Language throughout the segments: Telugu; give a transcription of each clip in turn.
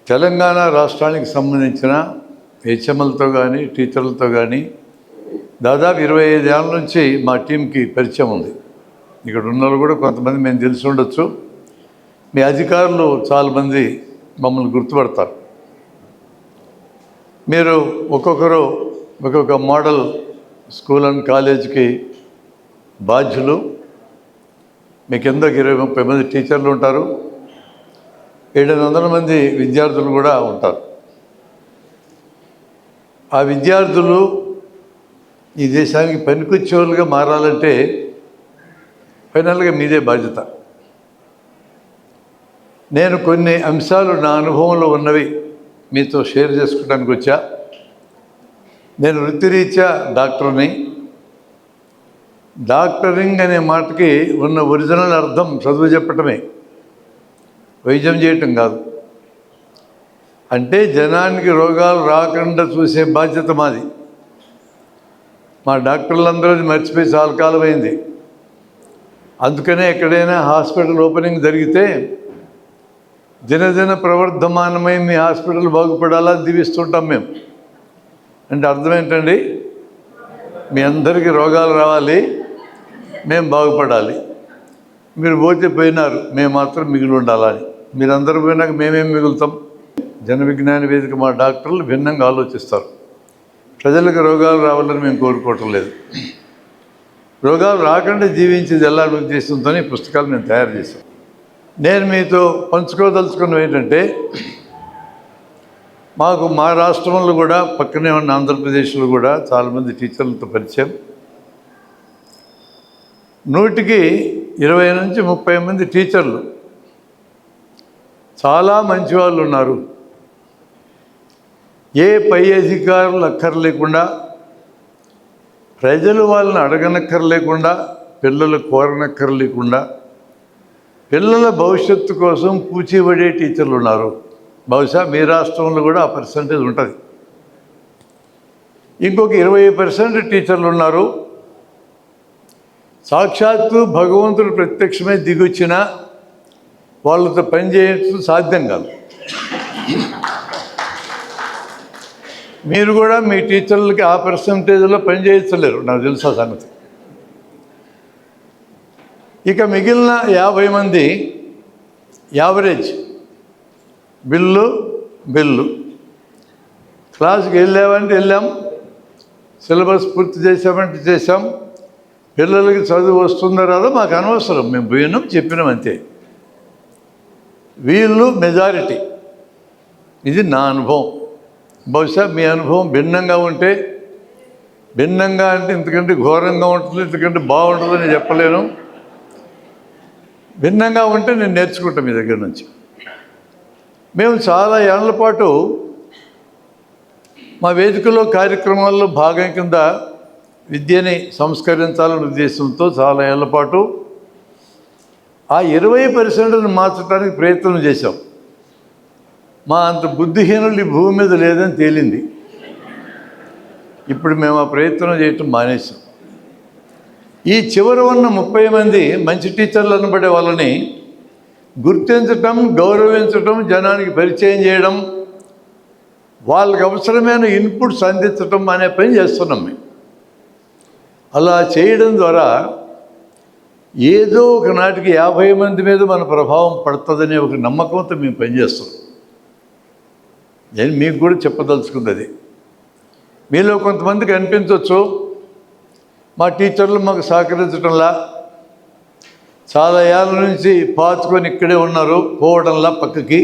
తెలంగాణ రాష్ట్రానికి సంబంధించిన హెచ్ఎంఎల్తో కానీ టీచర్లతో కానీ దాదాపు 25 ఏళ్ళ నుంచి మా టీంకి పరిచయం ఉంది. ఇక్కడ ఉన్నవాళ్ళు కూడా కొంతమంది మేము తెలిసి ఉండొచ్చు. మీ అధికారులు చాలామంది మమ్మల్ని గుర్తుపడతారు. మీరు ఒక్కొక్కరు ఒక్కొక్క మోడల్ స్కూల్ అండ్ కాలేజీకి బాధ్యులు. మీ కింద 20-30 మంది టీచర్లు ఉంటారు. 700 మంది విద్యార్థులు కూడా ఉంటారు. ఆ విద్యార్థులు ఈ దేశానికి పనికొచ్చేవాళ్ళుగా మారాలంటే ఫైనల్గా మీదే బాధ్యత. నేను కొన్ని అంశాలు నా అనుభవంలో ఉన్నవి మీతో షేర్ చేసుకోవడానికి వచ్చా. నేను వృత్తిరీత్యా డాక్టర్ని. డాక్టరింగ్ అనే మాటకి ఉన్న ఒరిజినల్ అర్థం చదువు చెప్పటమే, వైద్యం చేయటం కాదు. అంటే జనానికి రోగాలు రాకుండా చూసే బాధ్యత మాది. మా డాక్టర్లందరూ మర్చిపోయి చాలా కాలం అయింది. అందుకనే ఎక్కడైనా హాస్పిటల్ ఓపెనింగ్ జరిగితే దినదిన ప్రవర్ధమానమై మీ హాస్పిటల్ బాగుపడాలా దీవిస్తుంటాం మేము. అంటే అర్థం ఏంటండి? మీ అందరికీ రోగాలు రావాలి, మేము బాగుపడాలి. మీరు పోతే పోయినారు, మేము మాత్రం మిగిలి ఉండాలని. మీరందరూ పోయినాక మేమేం మిగులుతాం? జన విజ్ఞాన వేదిక మా డాక్టర్లు భిన్నంగా ఆలోచిస్తారు. ప్రజలకు రోగాలు రావాలని మేము కోరుకోవటం లేదు. రోగాలు రాకుండా జీవించేది ఎలా ఉద్దేశంతో ఈ పుస్తకాలు మేము తయారు చేశాం. నేను మీతో పంచుకోదలుచుకున్నవి ఏంటంటే, మాకు మా రాష్ట్రంలో కూడా పక్కనే ఉన్న ఆంధ్రప్రదేశ్లో కూడా చాలామంది టీచర్లతో పరిచయం. 100కి 20 నుంచి 30 మంది టీచర్లు చాలా మంచి వాళ్ళు ఉన్నారు. ఏ పై అధికారులు అక్కర్లేకుండా, ప్రజలు వాళ్ళని అడగనక్కర్లేకుండా, పిల్లలు కోరనక్కర్లేకుండా పిల్లల భవిష్యత్తు కోసం కూచిపడే టీచర్లు ఉన్నారు. బహుశా మీ రాష్ట్రంలో కూడా ఆ పర్సంటేజ్ ఉంటుంది. ఇంకొక 20% టీచర్లు ఉన్నారు. సాక్షాత్తు భగవంతుడు ప్రత్యక్షమే దిగొచ్చినా వాళ్ళతో పనిచేయడం సాధ్యం కాదు. మీరు కూడా మీ టీచర్లకి ఆ పర్సంటేజ్లో పనిచేయలేరు, నాకు తెలుసు ఆ సంగతి. ఇక మిగిలిన 50 మంది యావరేజ్ బిల్లు క్లాస్కి వెళ్ళామంటే వెళ్ళాం, సిలబస్ పూర్తి చేసామంటే చేసాం. పిల్లలకి చదువు వస్తుందో రాదో మాకు అనవసరం, మేము పోయినాం చెప్పినాం అంతే. వీళ్ళు మెజారిటీ. ఇది నా అనుభవం. బహుశా మీ అనుభవం భిన్నంగా ఉంటే, భిన్నంగా అంటే ఇంతకంటే ఘోరంగా ఉంటుంది, ఇంతకంటే బాగుంటుందని చెప్పలేను. భిన్నంగా ఉంటే నేను నేర్చుకుంటాను మీ దగ్గర నుంచి. మేము చాలా ఏళ్ల పాటు మా వేదికలో కార్యక్రమాల్లో భాగం కింద విద్యని సంస్కరించాలనే ఉద్దేశంతో చాలా ఏళ్ల పాటు ఆ 20%ని మార్చడానికి ప్రయత్నం చేశాం. మా అంత బుద్ధిహీనులు ఈ భూమి మీద లేదని తేలింది. ఇప్పుడు మేము ఆ ప్రయత్నం చేయటం మానేసాం. ఈ చివర ఉన్న 30 మంది మంచి టీచర్లు అనబడే వాళ్ళని గుర్తించటం, గౌరవించటం, జనానికి పరిచయం చేయడం, వాళ్ళకి అవసరమైన ఇన్పుట్స్ అందించటం అనే పని చేస్తున్నాం మేము. అలా చేయడం ద్వారా ఏదో ఒక నాటికి 50 మంది మీద మన ప్రభావం పడుతుందనే ఒక నమ్మకంతో మేము పనిచేస్తున్నాం. నేను మీకు కూడా చెప్పదలుచుకుంది అది. మీలో కొంతమందికి అనిపించవచ్చు, మా టీచర్లు మాకు సహకరించడంలా, చాలా ఏళ్ళ నుంచి పాతుకొని ఇక్కడే ఉన్నారు, పోవడంలా పక్కకి,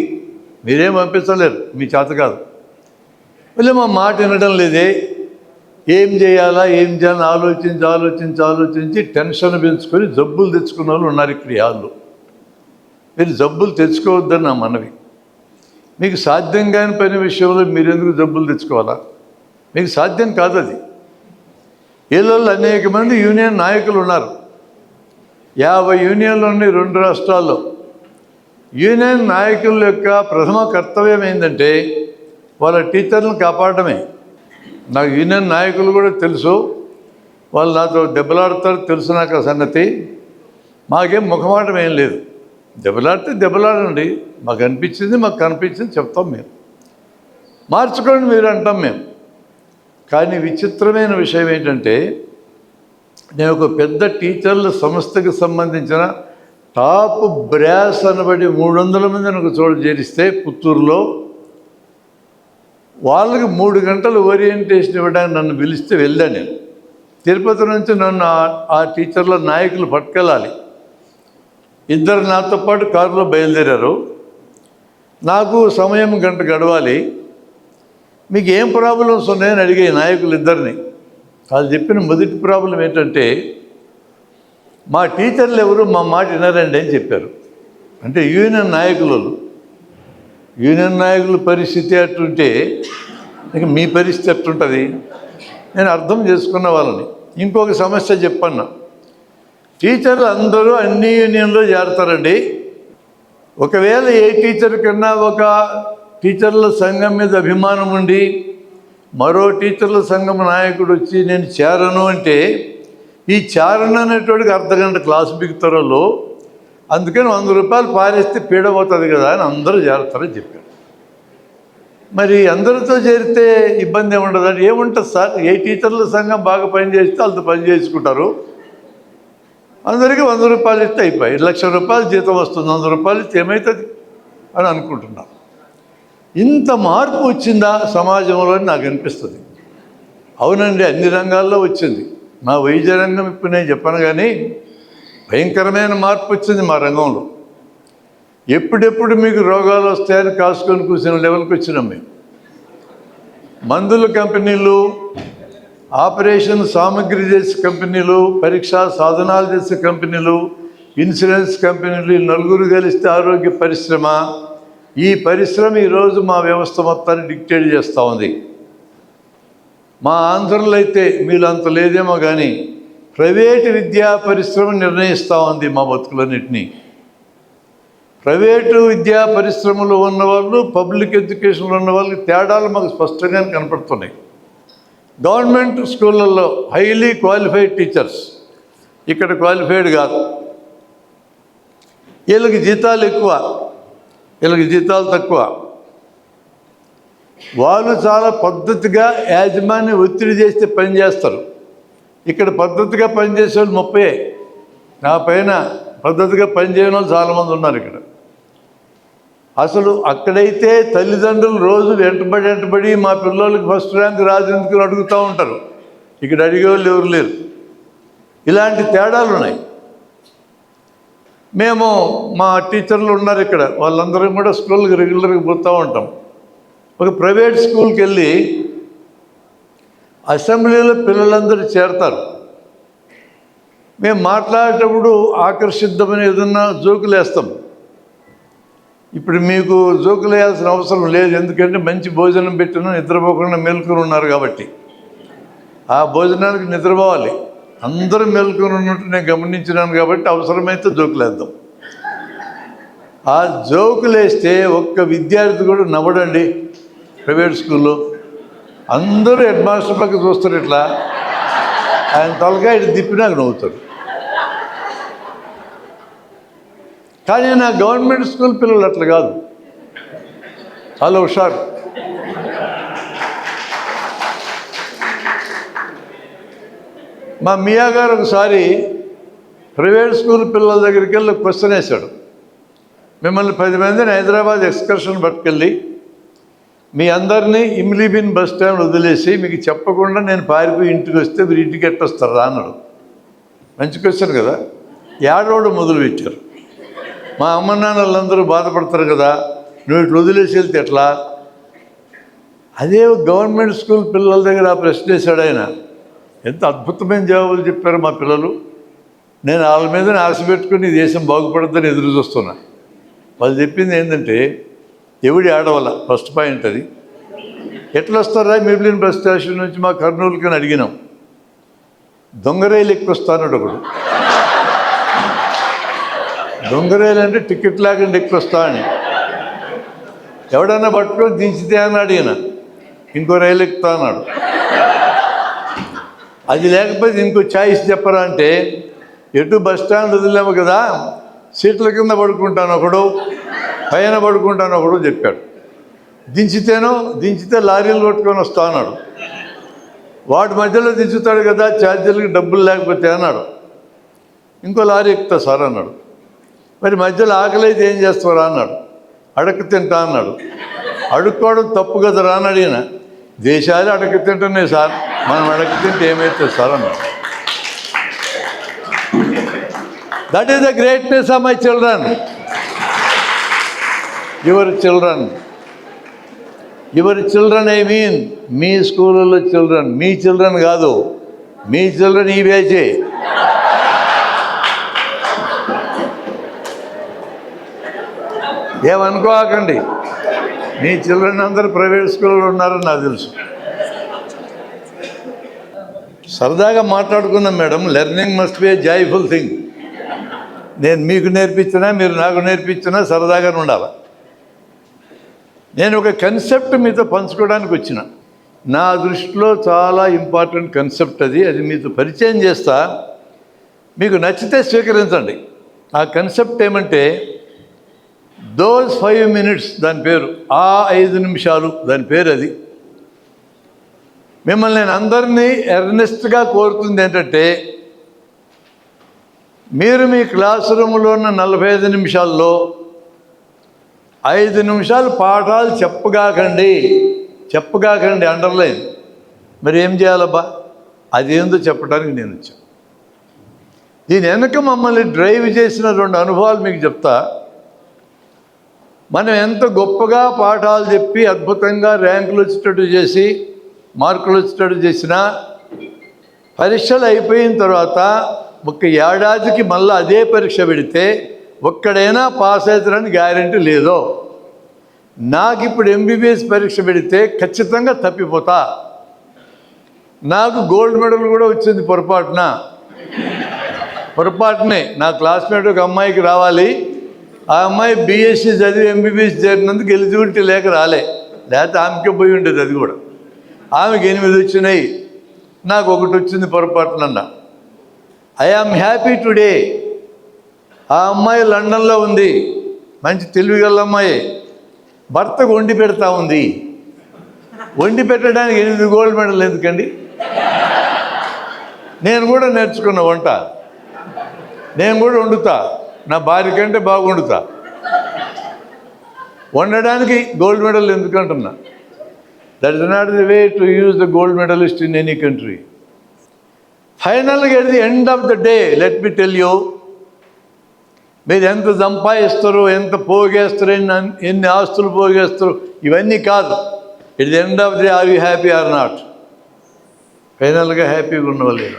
మీరేం పంపించలేరు, మీ చేత కాదు. మళ్ళీ మా మాట వినడం లేదే, ఏం చేయాలని ఆలోచించి టెన్షన్ పెంచుకొని జబ్బులు తెచ్చుకున్న వాళ్ళు ఉన్నారు ఇక్కడ వాళ్ళు. మీరు జబ్బులు తెచ్చుకోవద్దని నా మనవి. మీకు సాధ్యం కాని పని విషయంలో మీరెందుకు జబ్బులు తెచ్చుకోవాలా? మీకు సాధ్యం కాదు అది. వీళ్ళల్లో అనేక మంది యూనియన్ నాయకులు ఉన్నారు. 50 యూనియన్లు ఉన్నాయి 2 రాష్ట్రాల్లో. యూనియన్ నాయకుల యొక్క ప్రథమ కర్తవ్యం ఏంటంటే వాళ్ళ టీచర్లను కాపాడటమే. నాకు యూనియన్ నాయకులు కూడా తెలుసు, వాళ్ళు నాతో దెబ్బలాడతారు తెలుసు నాకు ఆ సంగతి. మాకేం ముఖమాటం ఏం లేదు. దెబ్బలాడితే దెబ్బలాడండి, మాకు అనిపించింది మాకు కనిపించింది చెప్తాం, మేము మార్చుకోండి మీరు అంటాం మేము. కానీ విచిత్రమైన విషయం ఏంటంటే, నేను ఒక పెద్ద టీచర్ల సంస్థకి సంబంధించిన టాప్ బ్రాస్ అనబడి 300 మందిని ఒక చోట చేరిస్తే పుత్తూరులో, వాళ్ళకి 3 గంటలు ఓరియంటేషన్ ఇవ్వడానికి నన్ను పిలిస్తే వెళ్ళాను. నేను తిరుపతి నుంచి నన్ను ఆ టీచర్ల నాయకులు పట్టుకెళ్ళాలి. 2 నాతో పాటు కారులో బయలుదేరారు. నాకు సమయం గంట గడవాలి. మీకు ఏం ప్రాబ్లమ్స్ ఉన్నాయని అడిగే నాయకులు ఇద్దరిని. వాళ్ళు చెప్పిన మొదటి ప్రాబ్లం ఏంటంటే, మా టీచర్లు ఎవరు మా మాట వినరండి అని చెప్పారు. అంటే యూనియన్ నాయకుల పరిస్థితి అట్టుంటే ఇక మీ పరిస్థితి ఎట్టుంటుంది? నేను అర్థం చేసుకున్న వాళ్ళని. ఇంకొక సమస్య చెప్పన్నా, టీచర్లు అందరూ అన్ని యూనియన్లో చేరతారండి. ఒకవేళ ఏ టీచర్ కన్నా ఒక టీచర్ల సంఘం మీద అభిమానం ఉండి మరో టీచర్ల సంఘం నాయకుడు వచ్చి నేను చేరను అంటే, ఈ చేరను అనేటోడికి అర్ధగంట క్లాసు బిగుతారో, అందుకని 100 రూపాయలు పారేస్తే పీడపోతుంది కదా అని అందరూ చేరతారని చెప్పారు. మరి అందరితో చేరితే ఇబ్బంది ఏముండదు అంటే, ఏముంటుంది సార్, ఏ టీచర్ల సంఘం బాగా పనిచేస్తే వాళ్ళతో పని చేసుకుంటారు, అందరికీ 100 రూపాయలు ఇస్తే అయిపోయి 1,00,000 రూపాయలు జీతం వస్తుంది, 100 రూపాయలు ఇస్తే ఏమవుతుంది అని అనుకుంటున్నారు. ఇంత మార్పు వచ్చిందా సమాజంలో అని నాకు అనిపిస్తుంది. అవునండి, అన్ని రంగాల్లో వచ్చింది. మా వైద్య రంగం ఇప్పుడు నేను చెప్పాను, కానీ భయంకరమైన మార్పు వచ్చింది మా రంగంలో. ఎప్పుడెప్పుడు మీకు రోగాలు వస్తాయని కాసుకొని కూర్చున్న లెవెల్కి వచ్చినాం మేము. మందుల కంపెనీలు, ఆపరేషన్ సామాగ్రి చేసే కంపెనీలు, పరీక్షా సాధనాలు చేసే కంపెనీలు, ఇన్సూరెన్స్ కంపెనీలు, ఈ నలుగురు కలిస్తే ఆరోగ్య పరిశ్రమ. ఈ పరిశ్రమ ఈరోజు మా వ్యవస్థ మొత్తాన్ని డిక్టేట్ చేస్తూ ఉంది. మా ఆంధ్రలో అయితే మీరు అంత లేదేమో కానీ ప్రైవేటు విద్యా పరిశ్రమ నిర్ణయిస్తూ ఉంది మా బతుకులన్నింటినీ. ప్రైవేటు విద్యా పరిశ్రమలో ఉన్నవాళ్ళు, పబ్లిక్ ఎడ్యుకేషన్లో ఉన్న వాళ్ళకి తేడాలు మాకు స్పష్టంగా కనపడుతున్నాయి. గవర్నమెంట్ స్కూళ్ళల్లో హైలీ క్వాలిఫైడ్ టీచర్స్, ఇక్కడ క్వాలిఫైడ్ కాదు. వీళ్ళకి జీతాలు ఎక్కువ, వీళ్ళకి జీతాలు తక్కువ. వాళ్ళు చాలా పద్ధతిగా యాజమాన్య ఒత్తిడి చేస్తే పని చేస్తారు. ఇక్కడ పద్ధతిగా పనిచేసే వాళ్ళు 30, నా పైన పద్ధతిగా పనిచేయని వాళ్ళు చాలామంది ఉన్నారు ఇక్కడ. అసలు అక్కడైతే తల్లిదండ్రులు రోజు వెంటబడి మా పిల్లలకి ఫస్ట్ ర్యాంక్ రాజేందుకు అడుగుతూ ఉంటారు. ఇక్కడ అడిగేవాళ్ళు ఎవరు లేరు. ఇలాంటి తేడాలు ఉన్నాయి. మేము మా టీచర్లు ఉన్నారు ఇక్కడ, వాళ్ళందరం కూడా స్కూల్కి రెగ్యులర్గా పోతూ ఉంటాం. ఒక ప్రైవేట్ స్కూల్కి వెళ్ళి అసెంబ్లీలో పిల్లలందరూ చేరతారు. మేము మాట్లాడేటప్పుడు ఆకర్షిద్దామని ఏదన్నా జోకులు వేస్తాం. ఇప్పుడు మీకు జోకులు వేయాల్సిన అవసరం లేదు, ఎందుకంటే మంచి భోజనం పెట్టిన నిద్రపోకుండా మేల్కొని ఉన్నారు కాబట్టి. ఆ భోజనానికి నిద్రపోవాలి, అందరూ మేల్కొని ఉన్నట్టు నేను గమనించినాను కాబట్టి అవసరమైతే జోకులు వేద్దాం. ఆ జోకులు వేస్తే ఒక్క విద్యార్థి కూడా నవ్వడండి. ప్రైవేట్ స్కూల్లో అందరూ హెడ్ మాస్టర్ పక్క చూస్తారు, ఇట్లా ఆయన తలకాయ ఇటు తిప్పినాక నవ్వుతారు. కానీ నా గవర్నమెంట్ స్కూల్ పిల్లలు అట్లా కాదు, చాలా హుషారు. మా మియా గారు ఒకసారి ప్రైవేట్ స్కూల్ పిల్లల దగ్గరికి వెళ్ళి క్వశ్చన్ వేశాడు, మిమ్మల్ని 10 మందిని హైదరాబాద్ ఎక్స్కర్షన్ పట్టుకెళ్ళి మీ అందరినీ ఇమ్లీబిన్ బస్ స్టాండ్ వదిలేసి మీకు చెప్పకుండా నేను పారిపోయి ఇంటికి వస్తే మీరు ఇంటికి ఎట్టొస్తారా అన్నాడు. మంచి క్వశ్చన్ కదా. ఏడవడు మొదలుపెట్టారు. మా అమ్మ నాన్నలందరూ బాధపడతారు కదా, నువ్వు ఇట్లా వదిలేసి వెళ్తే ఎట్లా. అదే గవర్నమెంట్ స్కూల్ పిల్లల దగ్గర ఆ ప్రశ్న వేశాడు ఆయన. ఎంత అద్భుతమైన జవాబులు చెప్పారు మా పిల్లలు. నేను వాళ్ళ మీద ఆశ పెట్టుకుని ఈ దేశం బాగుపడద్దని ఎదురు చూస్తున్నా. వాళ్ళు చెప్పింది ఏంటంటే, ఎవడి ఆడవాళ్ళ ఫస్ట్ పాయింట్ అది. ఎట్లా వస్తారా మిగిలిన బస్ స్టేషన్ నుంచి మా కర్నూలుకి అని అడిగినాం. దొంగరైలు ఎక్కువ వస్తానడు ఒకడు. దొంగరైలు అంటే టికెట్ లేకుండా ఎక్కువ వస్తా అని. ఎవడన్నా పట్టుకొని దించితే అని అడిగిన. ఇంకో రైలు ఎక్కుతా అన్నాడు. అది లేకపోతే ఇంకో ఛాయిస్ చెప్పరా అంటే, ఎటు బస్ స్టాండ్ వదిలేము కదా, సీట్ల కింద పడుకుంటాను ఒకడు, పైన పడుకుంటాను ఒకడు చెప్పాడు. దించితే లారీలు కొట్టుకొని వస్తా అన్నాడు. వాటి మధ్యలో దించుతాడు కదా, ఛార్జీలకి డబ్బులు లేకపోతే అన్నాడు. ఇంకో లారీ ఎక్కుతా సార్ అన్నాడు. మరి మధ్యలో ఆకలి అయితే ఏం చేస్తారా అన్నాడు. అడక తింటా అన్నాడు. అడుక్కోవడం తప్పు కదరా అని అడిగిన. దేశాలు అడక తింటున్నాయి సార్, మనం అడక తింటే ఏమవుతుంది సార్ అన్నాడు. That is the greatness of my children. Your children I mean మీ స్కూళ్ళలో చిల్డ్రన్, మీ చిల్డ్రన్ కాదు, మీ చిల్డ్రన్ ఈ బ్యాచే. ఏమనుకోకండి, మీ చిల్డ్రన్ అందరూ ప్రైవేట్ స్కూల్లో ఉన్నారని నాకు తెలుసు. సరదాగా మాట్లాడుకున్నాం madam. Learning must be A joyful thing. నేను మీకు నేర్పించినా మీరు నాకు నేర్పించినా సరదాగానే ఉండాలి. నేను ఒక కన్సెప్ట్ మీతో పంచుకోవడానికి వచ్చిన. నా దృష్టిలో చాలా ఇంపార్టెంట్ కన్సెప్ట్ అది మీతో పరిచయం చేస్తా. మీకు నచ్చితే స్వీకరించండి. ఆ కన్సెప్ట్ ఏమంటే దోస్ 5 minutes, దాని పేరు. ఆ 5 నిమిషాలు దాని పేరు. అది మిమ్మల్ని నేను అందరినీ ఎర్నెస్ట్గా కోరుతుంది ఏంటంటే, మీరు మీ క్లాస్ రూమ్లో ఉన్న 45 నిమిషాల్లో 5 నిమిషాలు పాఠాలు చెప్పగాకండి అండర్లైన్. మరి ఏం చేయాలబ్బా? అదేందో చెప్పడానికి నేను వచ్చాను. దీని వెనక మమ్మల్ని డ్రైవ్ చేసిన 2 అనుభవాలు మీకు చెప్తా. మనం ఎంత గొప్పగా పాఠాలు చెప్పి అద్భుతంగా ర్యాంకులు వచ్చేటట్టు చేసి మార్కులు వచ్చేటట్టు చేసినా పరీక్షలు అయిపోయిన తర్వాత ఒక ఏడాదికి మళ్ళీ అదే పరీక్ష పెడితే ఒక్కడైనా పాస్ అవుతారని గ్యారెంటీ లేదో. నాకు ఇప్పుడు ఎంబీబీఎస్ పరీక్ష పెడితే ఖచ్చితంగా తప్పిపోతా. నాకు గోల్డ్ మెడల్ కూడా వచ్చింది పొరపాటునే. నా క్లాస్మేట్ ఒక అమ్మాయికి రావాలి. ఆ అమ్మాయి బీఎస్సీ చదివి ఎంబీబీఎస్ చేరినందుకు ఎలిజిబిలిటీ లేక లేకపోతే ఆమెకే పోయి ఉండేది. అది కూడా ఆమెకి 8 వచ్చినాయి, నాకు 1 వచ్చింది పొరపాటునన్నా. I am happy today. ఆ అమ్మాయి లండన్లో ఉంది, మంచి తెలివిగల అమ్మాయి. భర్తకు వండి పెడతా ఉంది. వండి పెట్టడానికి 8 గోల్డ్ మెడల్ ఎందుకండి? నేను కూడా నేర్చుకున్న వంట, నేను కూడా వండుతా. నా భార్య కంటే బాగా వండుతా. వండడానికి గోల్డ్ మెడల్ ఎందుకంటున్నా? That is not the way to use the gold medalist in any country. ఫైనల్గా at the end of the day let me tell you, మీరు ఎంత సంపాదిస్తారు, ఎంత పోగేస్తారు, ఎన్ని ఆస్తులు పోగేస్తారు, ఇవన్నీ కాదు. At the end of the day are you happy or not? ఫైనల్గా హ్యాపీగా ఉన్నవాళ్ళు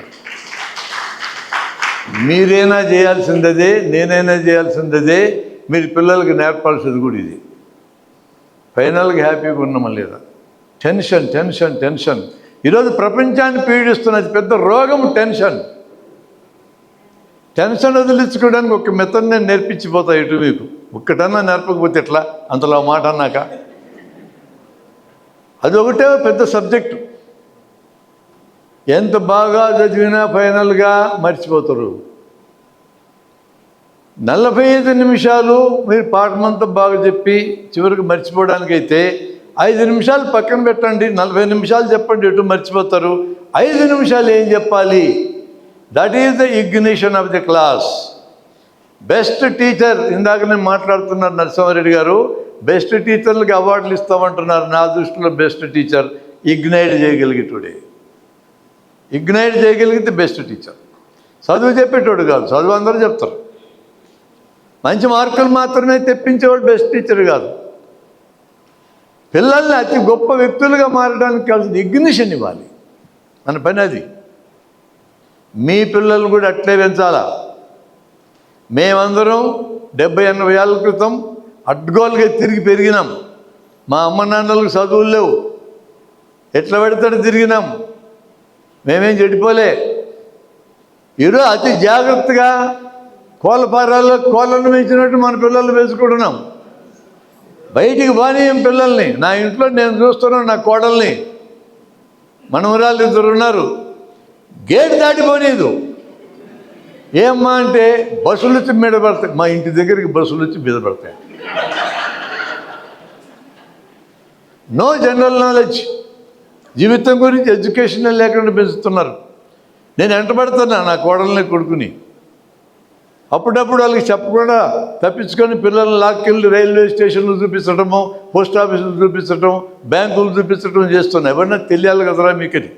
మీరైనా చేయాల్సిందే, నేనైనా చేయాల్సిందే, మీరు పిల్లలకి నేర్పాల్సింది కూడా ఇది. ఫైనల్గా హ్యాపీగా ఉన్నామా లేదా? టెన్షన్. ఈరోజు ప్రపంచాన్ని పీడిస్తున్నది పెద్ద రోగం టెన్షన్ వదిలించుకోవడానికి ఒక మెథడ్ నేను నేర్పించిపోతా. ఇటు మీకు ఒక్కటన్నా నేర్పకపోతే ఎట్లా? అంతలో మాట అన్నాక అది ఒకటే పెద్ద సబ్జెక్టు. ఎంత బాగా చదివినా ఫైనల్గా మర్చిపోతారు. 45 నిమిషాలు మీరు పాఠమంతా బాగా చెప్పి చివరికి మర్చిపోవడానికైతే 5 నిమిషాలు పక్కన పెట్టండి, 40 నిమిషాలు చెప్పండి, ఎటు మర్చిపోతారు. 5 నిమిషాలు ఏం చెప్పాలి? That is the ignition of the class. Best teacher, ఇందాక నేను మాట్లాడుతున్నారు నరసింహారెడ్డి గారు, బెస్ట్ టీచర్లకి అవార్డులు ఇస్తామంటున్నారు. నా దృష్టిలో బెస్ట్ టీచర్ ఇగ్నైట్ చేయగలిగితే బెస్ట్ టీచర్. చదువు చెప్పేటోడు కాదు, చదువు అందరూ చెప్తారు. మంచి మార్కులు మాత్రమే తెప్పించేవాడు బెస్ట్ టీచర్ కాదు. పిల్లల్ని అతి గొప్ప వ్యక్తులుగా మారడానికి కావాల్సిన ఇగ్నిషన్ ఇవ్వాలి. మన పని అది. మీ పిల్లలు కూడా అట్లే పెంచాలా. మేమందరం 70-80 ఏళ్ళ క్రితం అడ్గోలుగా తిరిగి పెరిగినాం. మా అమ్మ నాన్నలకు చదువులు లేవు, ఎట్లా పెడతాడు తిరిగినాం. మేమేం చెడిపోలే. ఈరోజు అతి జాగ్రత్తగా కోళ్ళ కోళ్ళను పెంచినట్టు మన పిల్లలు పెంచుకుంటున్నాం. బయటికి బానేయం పిల్లల్ని. నా ఇంట్లో నేను చూస్తున్నాను, నా కోడల్ని, మనవరాళ్ళు 2 ఉన్నారు, గేట్ దాటిపోలేదు. ఏమ్మా అంటే బస్సులు వచ్చి మీద పడతాయి. మా ఇంటి దగ్గరికి బస్సులు వచ్చి మీద పడతాయి. నో జనరల్ నాలెడ్జ్, జీవితం గురించి ఎడ్యుకేషన్ లేకుండా పెంచుతున్నారు. నేను వెంటబడుతున్నా నా కోడల్ని కొడుకుని. అప్పుడప్పుడు వాళ్ళకి చెప్పకుండా తప్పించుకొని పిల్లల్ని లాక్కెళ్ళి రైల్వే స్టేషన్లు చూపించడము, పోస్ట్ ఆఫీసులు చూపించడం, బ్యాంకులు చూపించడం చేస్తున్నా. ఎవరన్నా తెలియాలి కదరా మీకని.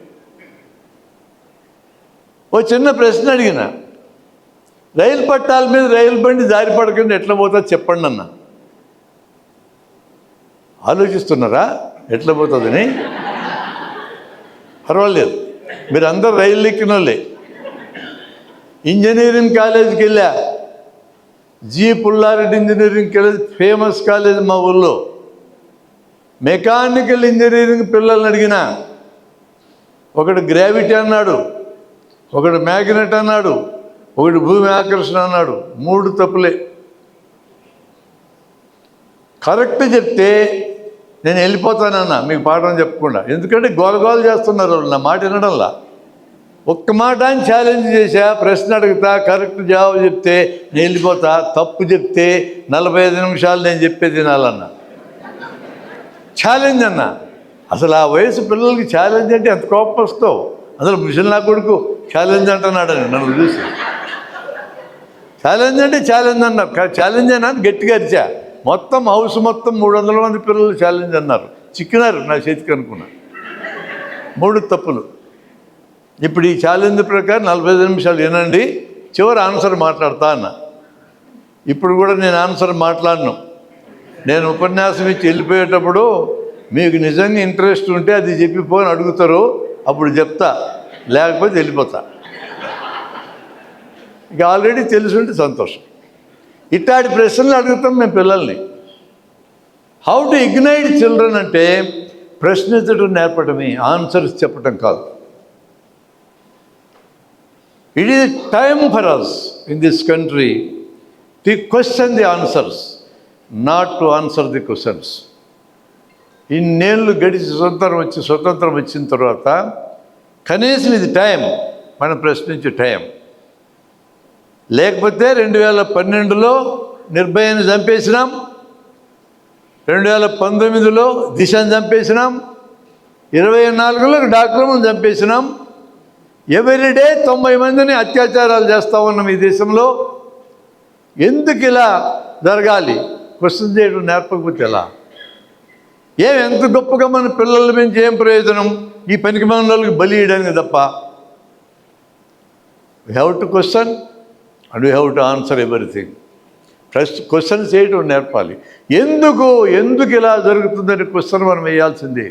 ఓ చిన్న ప్రశ్న అడిగిన, రైలు పట్టాల మీద రైలు బండి జారి పడకుండా ఎట్లా పోతుందో చెప్పండి అన్న. ఆలోచిస్తున్నారా ఎట్లా పోతుందని? పర్వాలేదు, మీరు అందరు రైలు ఎక్కిన వాళ్ళే. ఇంజనీరింగ్ కాలేజీకి వెళ్ళా, G Pulla Reddy engineering college famous college మా ఊళ్ళో. మెకానికల్ ఇంజనీరింగ్ పిల్లల్ని అడిగిన, ఒకడు గ్రావిటీ అన్నాడు, ఒకడు మ్యాగ్నెట్ అన్నాడు, ఒకడు భూమి ఆకర్షణ అన్నాడు. 3 తప్పులే. కరెక్ట్ చెప్తే నేను వెళ్ళిపోతానన్నా మీకు పాఠం చెప్పకుండా. ఎందుకంటే గోలగోలు చేస్తున్నారు వాళ్ళు, నా మాట వినడంలా. ఒక్క మాట అని ఛాలెంజ్ చేశా, ప్రశ్న అడుగుతా, కరెక్ట్ జవాబు చెప్తే నేను వెళ్ళిపోతా, తప్పు చెప్తే 45 నిమిషాలు నేను చెప్పేది వినాలన్నా. ఛాలెంజ్ అన్నా. అసలు ఆ వయసు పిల్లలకి ఛాలెంజ్ అంటే ఎంత కోపం వస్తావు. అసలు మిషన్ నా కొడుకు ఛాలెంజ్ అంటున్నాడని నన్ను చూసి. ఛాలెంజ్ అంటే ఛాలెంజ్ అన్నారు. ఛాలెంజ్ అయినా గట్టిగా అరిచా. మొత్తం హౌస్ మొత్తం 300 మంది పిల్లలు ఛాలెంజ్ అన్నారు. చిక్కినారు నా చేతికి అనుకున్నా. 3 తప్పులు. ఇప్పుడు ఈ ఛాలెంజ్ ప్రకారం 45 నిమిషాలు వినండి, చివరి ఆన్సర్ మాట్లాడతా అన్న. ఇప్పుడు కూడా నేను ఆన్సర్ మాట్లాడను. నేను ఉపన్యాసం ఇచ్చి వెళ్ళిపోయేటప్పుడు మీకు నిజంగా ఇంట్రెస్ట్ ఉంటే అది చెప్పిపోని అడుగుతారు, అప్పుడు చెప్తా, లేకపోతే వెళ్ళిపోతా. ఇక ఆల్రెడీ తెలుసుంటే సంతోషం. ఇట్లాంటి ప్రశ్నలు అడుగుతాం మేము పిల్లల్ని. హౌ టు ఇగ్నైట్ చిల్డ్రన్ అంటే ప్రశ్నించడం నేర్పడమే, ఆన్సర్స్ చెప్పడం కాదు. It is time for us in this country to question the answers, not to answer the questions. ఇన్నేళ్ళు గడిచి స్వతంత్రం వచ్చిన తర్వాత కనీసం ఇది టైం, మనం ప్రశ్నించే టైం. లేకపోతే 2012లో నిర్భయాన్ని చంపేసినాం, 2019లో దిశను చంపేసినాం, 24లో డాక్టర్లను చంపేసినాం. ఎవ్రీడే 90 మందిని అత్యాచారాలు చేస్తూ ఉన్నాం ఈ దేశంలో. ఎందుకు ఇలా జరగాలి? క్వశ్చన్ చేయడం నేర్పకపోతే ఎలా? ఎంత గొప్పగా మన పిల్లల నుంచి ఏం ప్రయోజనం? ఈ పనికి మన వాళ్ళకి బలి ఇవ్వడానికి తప్ప. We have to question and we have to answer everything. Question చేయడం నేర్పాలి. ఎందుకు ఇలా జరుగుతుందని క్వశ్చన్ మనం వేయాల్సిందే.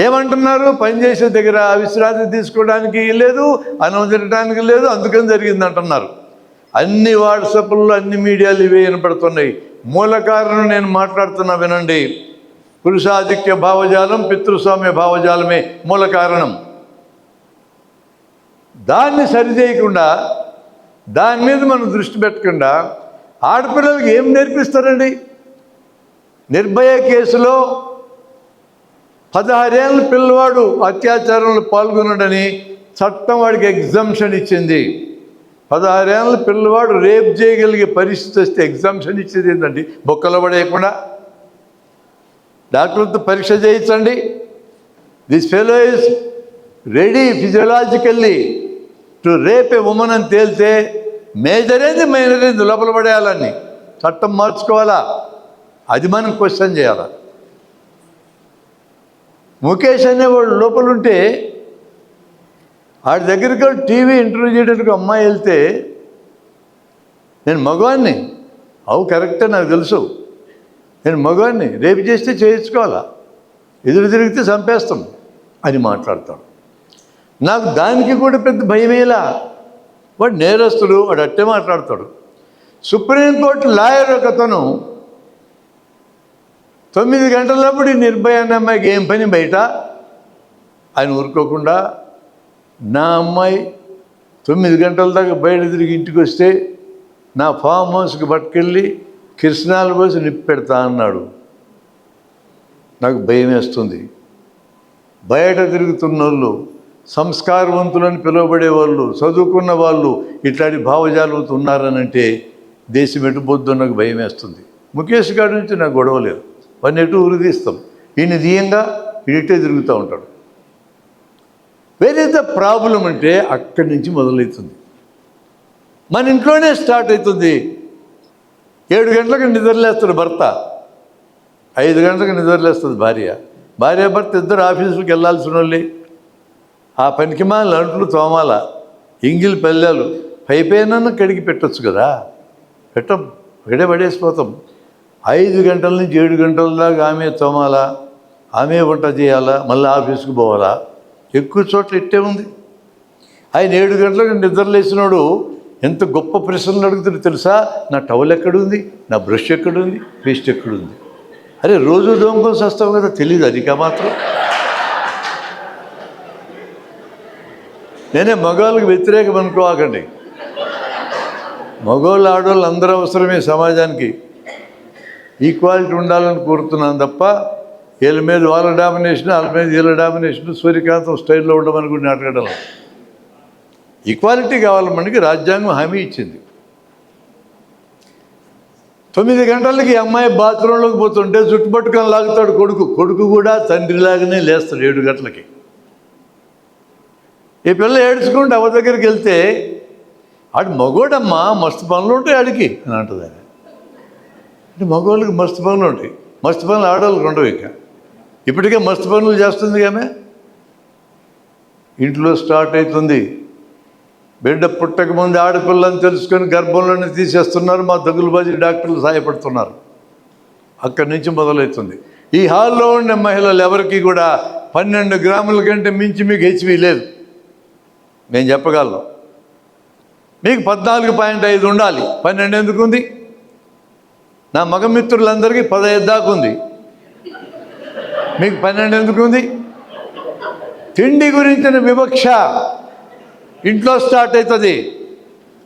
ఏమంటున్నారు? పనిచేసే దగ్గర విశ్రాంతి తీసుకోవడానికి లేదు, అన్నం తినడానికి లేదు, అందుకని జరిగింది అంటున్నారు. అన్ని వాట్సాప్లో అన్ని మీడియాలు ఇవే వినపడుతున్నాయి. మూల కారణం నేను మాట్లాడుతున్నా వినండి. పురుషాధిక్య భావజాలం, పితృస్వామ్య భావజాలమే మూల కారణం. దాన్ని సరిచేయకుండా, దాని మీద మనం దృష్టి పెట్టకుండా ఆడపిల్లలకి ఏం నేర్పిస్తారండి? నిర్భయ కేసులో 16 ఏళ్ళ పిల్లవాడు అత్యాచారంలో పాల్గొన్నాడని చట్టం వాడికి ఎగ్జంప్షన్ ఇచ్చింది. 16 ఏళ్ళ పిల్లవాడు రేప్ చేయగలిగే పరిస్థితి వస్తే ఎగ్జంప్షన్ ఇచ్చేది ఏంటండి? బొక్కలో పడేయకుండా డాక్టర్తో పరీక్ష చేయించండి. This fellow is ready physiologically to rape a woman అని తేలితే మేజర్ ఏంది మైనర్ ఏంది లోపల పడేయాలని చట్టం మార్చుకోవాలా? అది మనం క్వశ్చన్ చేయాలా? ముఖేష్ అనేవాడు లోపల ఉంటే ఆడి దగ్గరికి టీవీ ఇంటర్వ్యూ చేయడానికి అమ్మాయి వెళ్తే, నేను మగవాడిని, అవు కరెక్టే నాకు తెలుసు, నేను మగవాడిని, రేపు చేస్తే చేయించుకోవాలా, ఎదురు తిరిగితే చంపేస్తాం అని మాట్లాడతాడు. నాకు దానికి కూడా పెద్ద భయమేలా. వాడు నేరస్తుడు, వాడు అట్టే మాట్లాడతాడు. సుప్రీంకోర్టు లాయర్ ఒకతను 9 గంటలప్పుడు నిర్భయ అనే అమ్మాయికి ఏం పని బయట ఆయన ఊరుకోకుండా, నా అమ్మాయి 9 గంటల దాకా బయట తిరిగి ఇంటికి వస్తే నా ఫామ్ హౌస్కి పట్టుకెళ్ళి కిరసనాలు పోసి నిప్పు పెడతా అన్నాడు. నాకు భయం వేస్తుంది. బయట తిరుగుతున్న వాళ్ళు సంస్కారవంతులని పిలువబడే వాళ్ళు, చదువుకున్న వాళ్ళు ఇట్లాంటి భావజాలతో ఉన్నారనంటే దేశం ఎటుపోద్దో నాకు భయం వేస్తుంది. ముఖేష్ గారి నుంచి నాకు గొడవ లేదు, వాడిని ఎటు ఉరిదీస్తాం, ఈయన దీయంగా ఇటే తిరుగుతూ ఉంటాడు. వేర్ ఇస్ ద ప్రాబ్లం అంటే అక్కడి నుంచి మొదలవుతుంది. మన ఇంట్లోనే స్టార్ట్ అవుతుంది. 7 గంటలకు నిద్రలేస్తాడు భర్త, 5 గంటలకు నిద్రలేస్తుంది భార్య భర్త ఇద్దరు ఆఫీసులకు వెళ్ళాల్సిన వాళ్ళే. ఆ పనికి మాల అంట్లు తోమాల, ఇంగిల్ పల్లెలు పైపైన కడిగి పెట్టచ్చు కదా, పెట్టం, ఒకటే పడేసిపోతాం. 5 గంటల నుంచి 7 గంటల దాకా ఆమె తోమాలా, ఆమె వంట చేయాలా, మళ్ళీ ఆఫీస్కి పోవాలా. ఎక్కువ చోట్ల ఇట్టే ఉంది. ఆయన 7 గంటలకు నిద్రలేసినాడు ఎంత గొప్ప ప్రశ్నలు అడుగుతుంది తెలుసా? నా టవల్ ఎక్కడుంది, నా బ్రష్ ఎక్కడుంది, పేస్ట్ ఎక్కడుంది? అరే రోజు దోమకొని వస్తాం కదా, తెలియదు అది మాత్రం. నేనే మగవాళ్ళకి వ్యతిరేకం అనుకోవాకండి. మగవాళ్ళు ఆడవాళ్ళు అందరూ అవసరమే సమాజానికి. ఈక్వాలిటీ ఉండాలని కోరుతున్నాను తప్ప వీళ్ళ మీద వాళ్ళ డామినేషన్, వాళ్ళ మీద వీళ్ళ డామినేషన్, సూర్యకాంతం స్టైల్లో ఉండమని కూడా అడగడం. ఈక్వాలిటీ కావాలి, మనకి రాజ్యాంగం హామీ ఇచ్చింది. 9 గంటలకి అమ్మాయి బాత్రూంలోకి పోతుంటే చుట్టుపట్టుకొని లాగుతాడు కొడుకు కూడా తండ్రిలాగానే లేస్తాడు 7 గంటలకి. ఈ పిల్ల ఏడ్చుకుంటే అవ దగ్గరికి వెళ్తే ఆడు మగోడమ్మా, మస్తు పనులు ఉంటాయి ఆడికి అని అంటుంది. ఆయన అంటే మగవాళ్ళకి మస్తు పనులు ఉంటాయి, మస్తు పనులు ఆడవాళ్ళకి ఉండవు. ఇప్పటికే మస్తు పనులు చేస్తుంది ఆమె. ఇంట్లో స్టార్ట్ అవుతుంది. బిడ్డ పుట్టక ముందు ఆడపిల్లని తెలుసుకొని గర్భంలోనే తీసేస్తున్నారు. మా దగులుబాజీ డాక్టర్లు సహాయపడుతున్నారు. అక్కడి నుంచి మొదలవుతుంది. ఈ హాల్లో ఉండే మహిళలు ఎవరికి కూడా 12 గ్రాముల కంటే మించి మీకు హెచ్వి లేదు, నేను చెప్పగలను. మీకు 14.5 ఉండాలి, 12 ఎందుకు ఉంది? నా మగ మిత్రులందరికీ 15 దాకా ఉంది, మీకు 12 ఎందుకు ఉంది? తిండి గురించిన వివక్ష ఇంట్లో స్టార్ట్ అవుతుంది.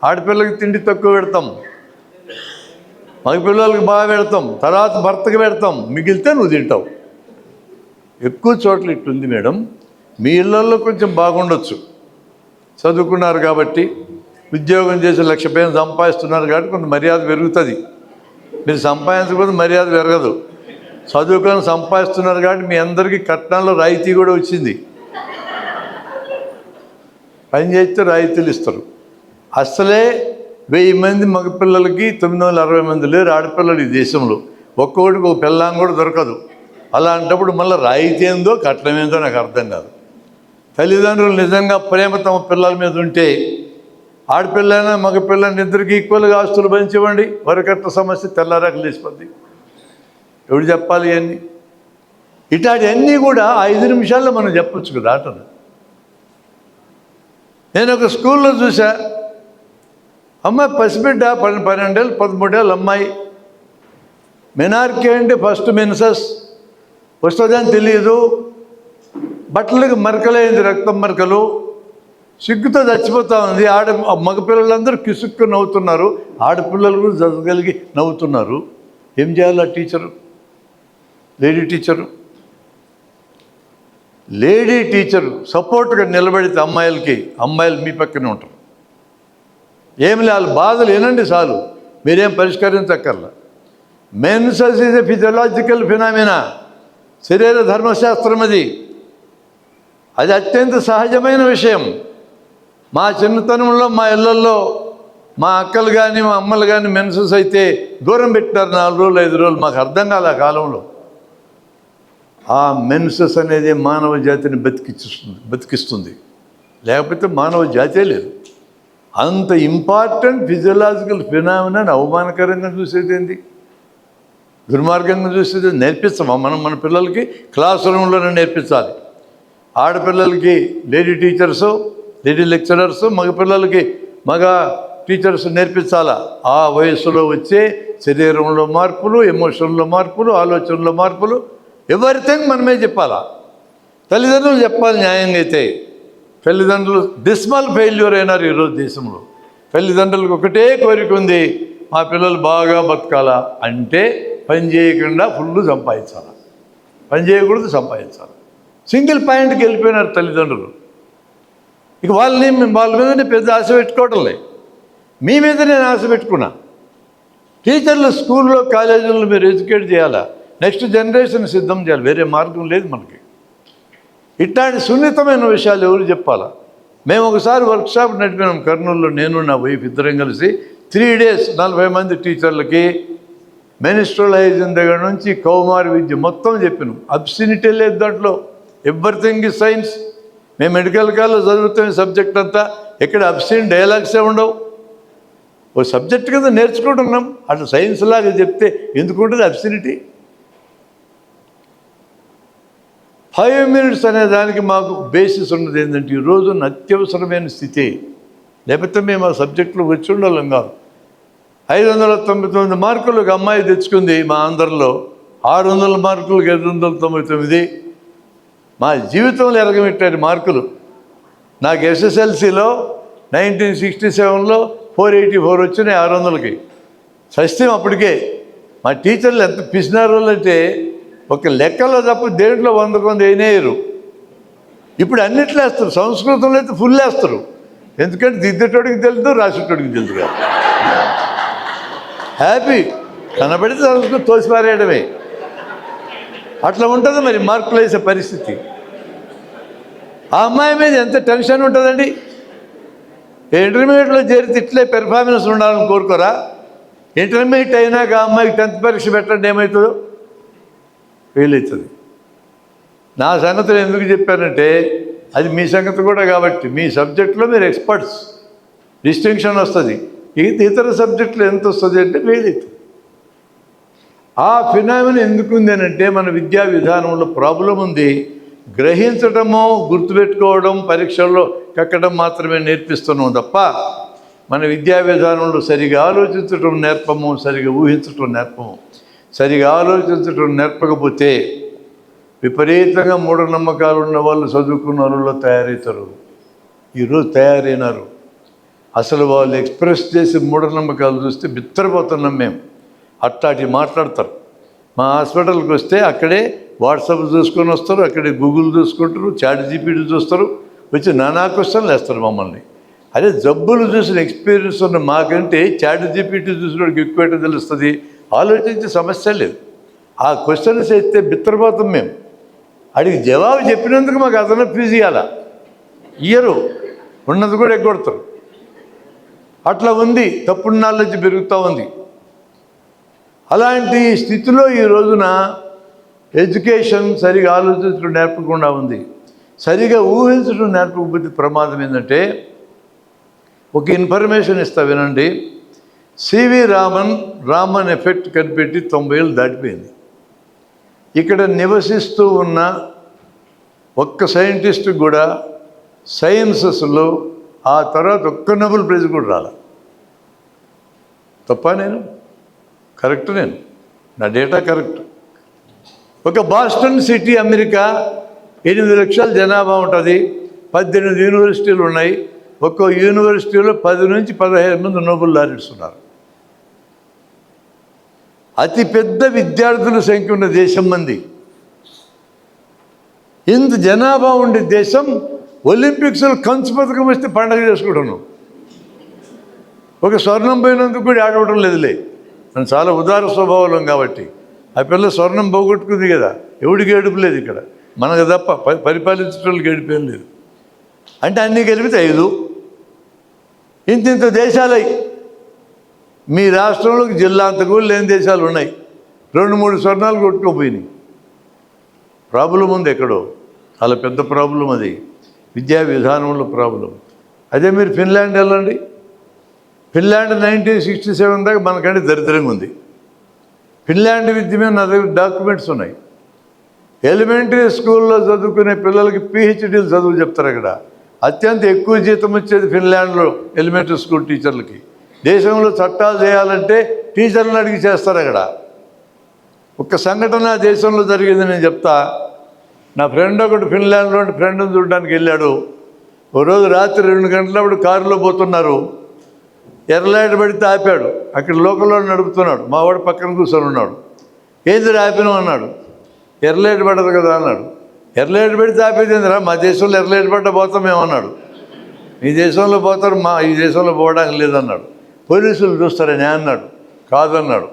ఆడపిల్లకి తిండి తక్కువ పెడతాం, మగపిల్లలకి బాగా పెడతాం, తర్వాత భర్తకి పెడతాం, మిగిలితే నువ్వు తింటావు. ఎక్కువ చోట్ల ఇట్టుంది మేడం. మీ ఇళ్ళల్లో కొంచెం బాగుండొచ్చు, చదువుకున్నారు కాబట్టి, ఉద్యోగం చేసి 1,00,000 రూపాయలు సంపాదిస్తున్నారు కాబట్టి కొంత మర్యాద పెరుగుతుంది. మీరు సంపాదించకపోతే మర్యాద పెరగదు. చదువుకొని సంపాదిస్తున్నారు కాబట్టి మీ అందరికీ కట్నాల్లో రాయితీ కూడా వచ్చింది. పని చేస్తే రాయితీలు ఇస్తారు. అసలే 1000 మంది మగపిల్లలకి 960 మంది లేరు ఆడపిల్లలు ఈ దేశంలో. ఒక్కొక్కడికి ఒక పిల్లం కూడా దొరకదు. అలాంటప్పుడు మళ్ళీ రాయితీ ఏందో కట్నం ఏందో నాకు అర్థం కాదు. తల్లిదండ్రులు నిజంగా ప్రేమ తమ పిల్లల మీద ఉంటే ఆడపిల్లైనా మగపిల్లని ఇద్దరికి ఈక్వల్గా ఆస్తులు పంచివ్వండి, వరకట్న సమస్య తెల్లారాక లేచిపోద్ది. ఎవడు చెప్పాలి ఇవన్నీ? ఇట్లాంటివన్నీ కూడా 5 నిమిషాల్లో మనం చెప్పచ్చు కదా ఆటలు. నేను ఒక స్కూల్లో చూసా, అమ్మాయి పసిబిడ్డ 12 ఏళ్ళు 13 ఏళ్ళు అమ్మాయి. మెనార్కీ అంటే ఫస్ట్ మెన్సస్ వస్తుందని తెలియదు, బట్టలకు మరకలైంది, రక్తం మరకలు, సిగ్గుతో చచ్చిపోతూ ఉంది. మగపిల్లలందరూ కిసుక్కు నవ్వుతున్నారు, ఆడపిల్లలు కూడా జరగలిగి నవ్వుతున్నారు. ఏం చేయాలి ఆ టీచరు, లేడీ టీచరు సపోర్ట్గా నిలబడితే అమ్మాయిలు మీ పక్కనే ఉంటారు. ఏం లేదు, బాధలు వినండి చాలు, మీరేం పరిష్కరించక్కర్లా. Menses is a physiological phenomena, శరీర ధర్మశాస్త్రం అది అత్యంత సహజమైన విషయం. మా చిన్నతనంలో మా ఇళ్ళల్లో మా అక్కలు కానీ మా అమ్మలు కానీ మెన్సస్ అయితే దూరం పెట్టినారు 4 రోజులు 5 రోజులు. మాకు అర్థం కాలే ఆ కాలంలో. ఆ మెన్సస్ అనేది మానవ జాతిని బతికిస్తుంది, లేకపోతే మానవ జాతే లేదు. అంత ఇంపార్టెంట్ ఫిజియలాజికల్ ఫినామినాని అవమానకరంగా చూసేది ఏంటి, దుర్మార్గంగా చూసేది నేర్పిస్తామా మనం? మన పిల్లలకి క్లాస్ రూమ్లోనే నేర్పించాలి. ఆడపిల్లలకి లేడీ టీచర్సు, లేడీ లెక్చరర్సు, మగపిల్లలకి మగ టీచర్స్ నేర్పించాలా. ఆ వయసులో వచ్చే శరీరంలో మార్పులు, ఎమోషన్లో మార్పులు, ఆలోచనలో మార్పులు, ఎవరిథింగ్ మనమే చెప్పాలా. తల్లిదండ్రులు చెప్పాలి న్యాయంగా. అయితే తల్లిదండ్రులు డిస్మల్ ఫెయిల్యూర్ అయినారు ఈరోజు దేశంలో. తల్లిదండ్రులకు ఒకటే కోరిక ఉంది, మా పిల్లలు బాగా బతకాలా అంటే పని చేయకుండా ఫుల్ సంపాదించాలి, పని చేయకూడదు సంపాదించాలి. సింగిల్ పాయింట్కి వెళ్ళిపోయినారు తల్లిదండ్రులు. ఇక వాళ్ళ మీద నేను పెద్ద ఆశ పెట్టుకోవటంలే, మీ మీద నేను ఆశ పెట్టుకున్నా. టీచర్లు స్కూల్లో కాలేజీల్లో మీరు ఎడ్యుకేట్ చేయాలా, నెక్స్ట్ జనరేషన్ సిద్ధం చేయాలి, వేరే మార్గం లేదు మనకి. ఇట్లాంటి సున్నితమైన విషయాలు ఎవరు చెప్పాలా? మేము ఒకసారి వర్క్షాప్ నడిపినాం కర్నూలులో, నేను నా వైఫ్ ఇద్దరం కలిసి 3 days 40 మంది టీచర్లకి మెనిస్ట్రల్ హైజీన్ దగ్గర నుంచి కౌమార విద్య మొత్తం చెప్పినాం. అబ్సినిటీ లేదు దాంట్లో, ఎవ్రీథింగ్ ఇస్ సైన్స్. మేము మెడికల్ కాలేజ్ చదువుతున్న సబ్జెక్ట్ అంతా ఎక్కడ అబ్సిన్ డైలాగ్సే ఉండవు. ఓ సబ్జెక్ట్ కదా నేర్చుకుంటున్నాం, అట్లా సైన్స్ లాగా చెప్తే ఎందుకుంటుంది అబ్సినిటీ? 5 minutes అనే దానికి మాకు బేసిస్ ఉన్నది ఏంటంటే ఈరోజు అత్యవసరమైన స్థితి, లేకపోతే మేము ఆ సబ్జెక్టులో వచ్చి ఉండాలం కాదు. 599 మార్కులు ఒక అమ్మాయి తెచ్చుకుంది మా ఆంధ్రలో, 600 మార్కులకు 599. మా జీవితంలో ఎరగమిట్టారు మార్కులు. నాకు ఎస్ఎస్ఎల్సిలో 1967లో 484 వచ్చినాయి 600కి. సస్యం అప్పటికే. మా టీచర్లు ఎంత పిసినారు అంటే ఒక లెక్కలో తప్ప దేంట్లో 100 అయినారు. ఇప్పుడు అన్నిట్లో వేస్తారు, సంస్కృతంలో అయితే ఫుల్ వేస్తారు. ఎందుకంటే దిద్దేటోడికి తెలుదు, రాసేటోడికి తెలుదు కాదు. హ్యాపీ కనబడితే సంస్కృతం తోసిపారేయడమే. అట్లా ఉంటుంది మరి మార్కులు వేసే పరిస్థితి. ఆ అమ్మాయి మీద ఎంత టెన్షన్ ఉంటుందండి. ఇంటర్మీడియట్లో చేరితే ఇట్లే పెర్ఫార్మెన్స్ ఉండాలని కోరుకోరా? ఇంటర్మీడియట్ అయినాక ఆ అమ్మాయికి 10th పరీక్ష పెట్టండి, ఏమవుతుందో? ఫెయిల్ అవుతుంది. నా సంగతులు ఎందుకు చెప్పానంటే అది మీ సంగతి కూడా కాబట్టి, మీ సబ్జెక్టులో మీరు ఎక్స్పర్ట్స్, డిస్టింక్షన్ వస్తుంది. ఇతర సబ్జెక్టులు ఎంత వస్తుంది అంటే ఫెయిల్ అవుతుంది. ఆ ఫినామినా ఎందుకు ఉంది అని అంటే మన విద్యా విధానంలో ప్రాబ్లం ఉంది. గ్రహించడము, గుర్తుపెట్టుకోవడం, పరీక్షల్లో కక్కడం మాత్రమే నేర్పిస్తున్నాం తప్ప మన విద్యా విధానంలో సరిగా ఆలోచించడం నేర్పము, సరిగా ఊహించడం నేర్పము. సరిగా ఆలోచించడం నేర్పకపోతే విపరీతంగా మూఢనమ్మకాలు ఉన్న వాళ్ళు చదువుకున్న వాళ్ళలో తయారవుతారు. ఈరోజు తయారైనారు. అసలు వాళ్ళు ఎక్స్ప్రెస్ చేసి మూఢనమ్మకాలు చూస్తే బిత్తరపోతున్నాం మేము. అట్లాంటివి మాట్లాడతారు. మా హాస్పిటల్కి వస్తే అక్కడే వాట్సాప్ చూసుకొని వస్తారు, అక్కడే గూగుల్ చూసుకుంటారు, చాట్ జీపీటీ చూస్తారు, వచ్చి నానా క్వశ్చన్లు వేస్తారు మమ్మల్ని. అదే జబ్బులు చూసిన ఎక్స్పీరియన్స్ ఉన్న మాకంటే చాట్ జీపీటీ చూసినోడికి ఎక్కువ తెలుస్తుంది. ఆలోచించే సమస్య లేదు. ఆ క్వశ్చన్స్ అయితే బిత్తరపోతాం మేము. అడిగి జవాబు చెప్పినందుకు మాకు అదన ఫీజు ఇవ్వాలా? ఇయ్యరు, ఉన్నది కూడా ఎగ్గొడతారు. అట్లా ఉంది, తప్పుడు నాలెడ్జ్ పెరుగుతూ ఉంది. అలాంటి స్థితిలో ఈ రోజున ఎడ్యుకేషన్ సరిగా ఆలోచించడం నేర్పకుండా ఉంది. సరిగా ఊహించడం నేర్పకపోతే ప్రమాదం ఏంటంటే, ఒక ఇన్ఫర్మేషన్ ఇస్తా వినండి. సివి రామన్ ఎఫెక్ట్ కనిపెట్టి 90 ఏళ్ళు దాటిపోయింది. ఇక్కడ నివసిస్తూ ఉన్న ఒక్క సైంటిస్ట్ కూడా సైన్సెస్లో ఆ తర్వాత ఒక్క నోబెల్ ప్రైజ్ కూడా రాల. తప్ప నేను కరెక్ట్, నేను నా డేటా కరెక్ట్. ఒక బాస్టన్ సిటీ అమెరికా 8 లక్షల జనాభా ఉంటుంది, 18 యూనివర్సిటీలు ఉన్నాయి. ఒక్కో యూనివర్సిటీలో 10 నుంచి 15 మంది నోబెల్ లారెట్స్ ఉన్నారు. అతిపెద్ద విద్యార్థుల సంఖ్య ఉన్న దేశం మంది. ఇంత జనాభా ఉండే దేశం ఒలింపిక్స్లో కంచు పథకం వస్తే పండగ చేసుకుంటున్నాం. ఒక స్వర్ణం పోయినందుకు కూడా ఆడవడం లేదులే. నేను చాలా ఉదార స్వభావం కాబట్టి. ఆ పిల్ల స్వర్ణం పోగొట్టుకుంది కదా, ఎవడికి ఏడుపు లేదు ఇక్కడ, మనకు తప్ప పరిపాలించడానికి ఏడిపోయేం లేదు. అంటే అన్నీ కలిపితే 5. ఇంత దేశాలై మీ రాష్ట్రంలోకి జిల్లా అంత కూడా లేని దేశాలు ఉన్నాయి. 2-3 స్వర్ణాలు కొట్టుకోపోయినాయి. ప్రాబ్లం ఉంది ఎక్కడో, చాలా పెద్ద ప్రాబ్లం అది, విద్యా విధానంలో ప్రాబ్లం. అదే మీరు ఫిన్లాండ్ వెళ్ళండి. ఫిన్లాండ్ 1967 దాకా మనకంటే దరిద్రంగా ఉంది. ఫిన్లాండ్ విద్య మీద నా దగ్గర డాక్యుమెంట్స్ ఉన్నాయి. ఎలిమెంటరీ స్కూల్లో చదువుకునే పిల్లలకి పిహెచ్డీలు చదువు చెప్తారు. అక్కడ అత్యంత ఎక్కువ జీతం వచ్చేది ఫిన్లాండ్లో ఎలిమెంటరీ స్కూల్ టీచర్లకి. దేశంలో చట్టాలు చేయాలంటే టీచర్లను అడిగి చేస్తారు. అక్కడ ఒక సంఘటన దేశంలో జరిగింది నేను చెప్తా. నా ఫ్రెండ్ ఒకటి ఫిన్లాండ్లో ఫ్రెండ్ని చూడడానికి వెళ్ళాడు. ఓ రోజు రాత్రి 2 గంటలప్పుడు కారులో పోతున్నారు. ఎర్రలైట్ పడితే ఆపాడు. అక్కడ లోకల్లో నడుపుతున్నాడు. మా వాడు పక్కన కూర్చొని ఉన్నాడు. ఏంది ఆపినావు అన్నాడు. ఎర్రలైట్ పడదు కదా అన్నాడు. ఎర్రలైట్ పడితే ఆపేది ఏందిరా, మా దేశంలో ఎర్రలైట్ పడ్డ పోతాం మేమన్నాడు. మీ దేశంలో పోతారు, ఈ దేశంలో పోవడానికి లేదన్నాడు. పోలీసులు చూస్తారని అన్నాడు, కాదన్నాడు.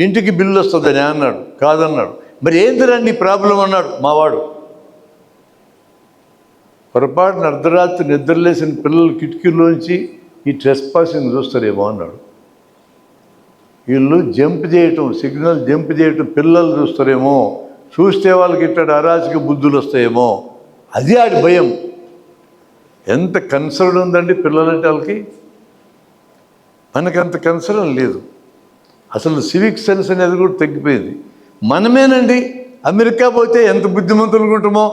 ఇంటికి బిల్లు వస్తుందని అన్నాడు, కాదన్నాడు. మరి ఏంటిరండి ప్రాబ్లం అన్నాడు మావాడు. పొరపాటున అర్ధరాత్రి నిద్రలేసిన పిల్లలు కిటికీలోంచి ఈ ట్రెస్ పాసింగ్ చూస్తారేమో అన్నాడు. వీళ్ళు జంప్ చేయటం, సిగ్నల్ జంప్ చేయటం పిల్లలు చూస్తారేమో, చూస్తే వాళ్ళకి ఇట్లా అరాచక బుద్ధులు వస్తాయేమో, అది ఆడి భయం. ఎంత కన్సర్న్ ఉందండి పిల్లలంటే వాళ్ళకి. మనకంత కన్సర్న్ లేదు. అసలు సివిక్ సెన్స్ అనేది కూడా తగ్గిపోయింది. మనమేనండి అమెరికా పోతే ఎంత బుద్ధిమంతులుగా ఉంటామో,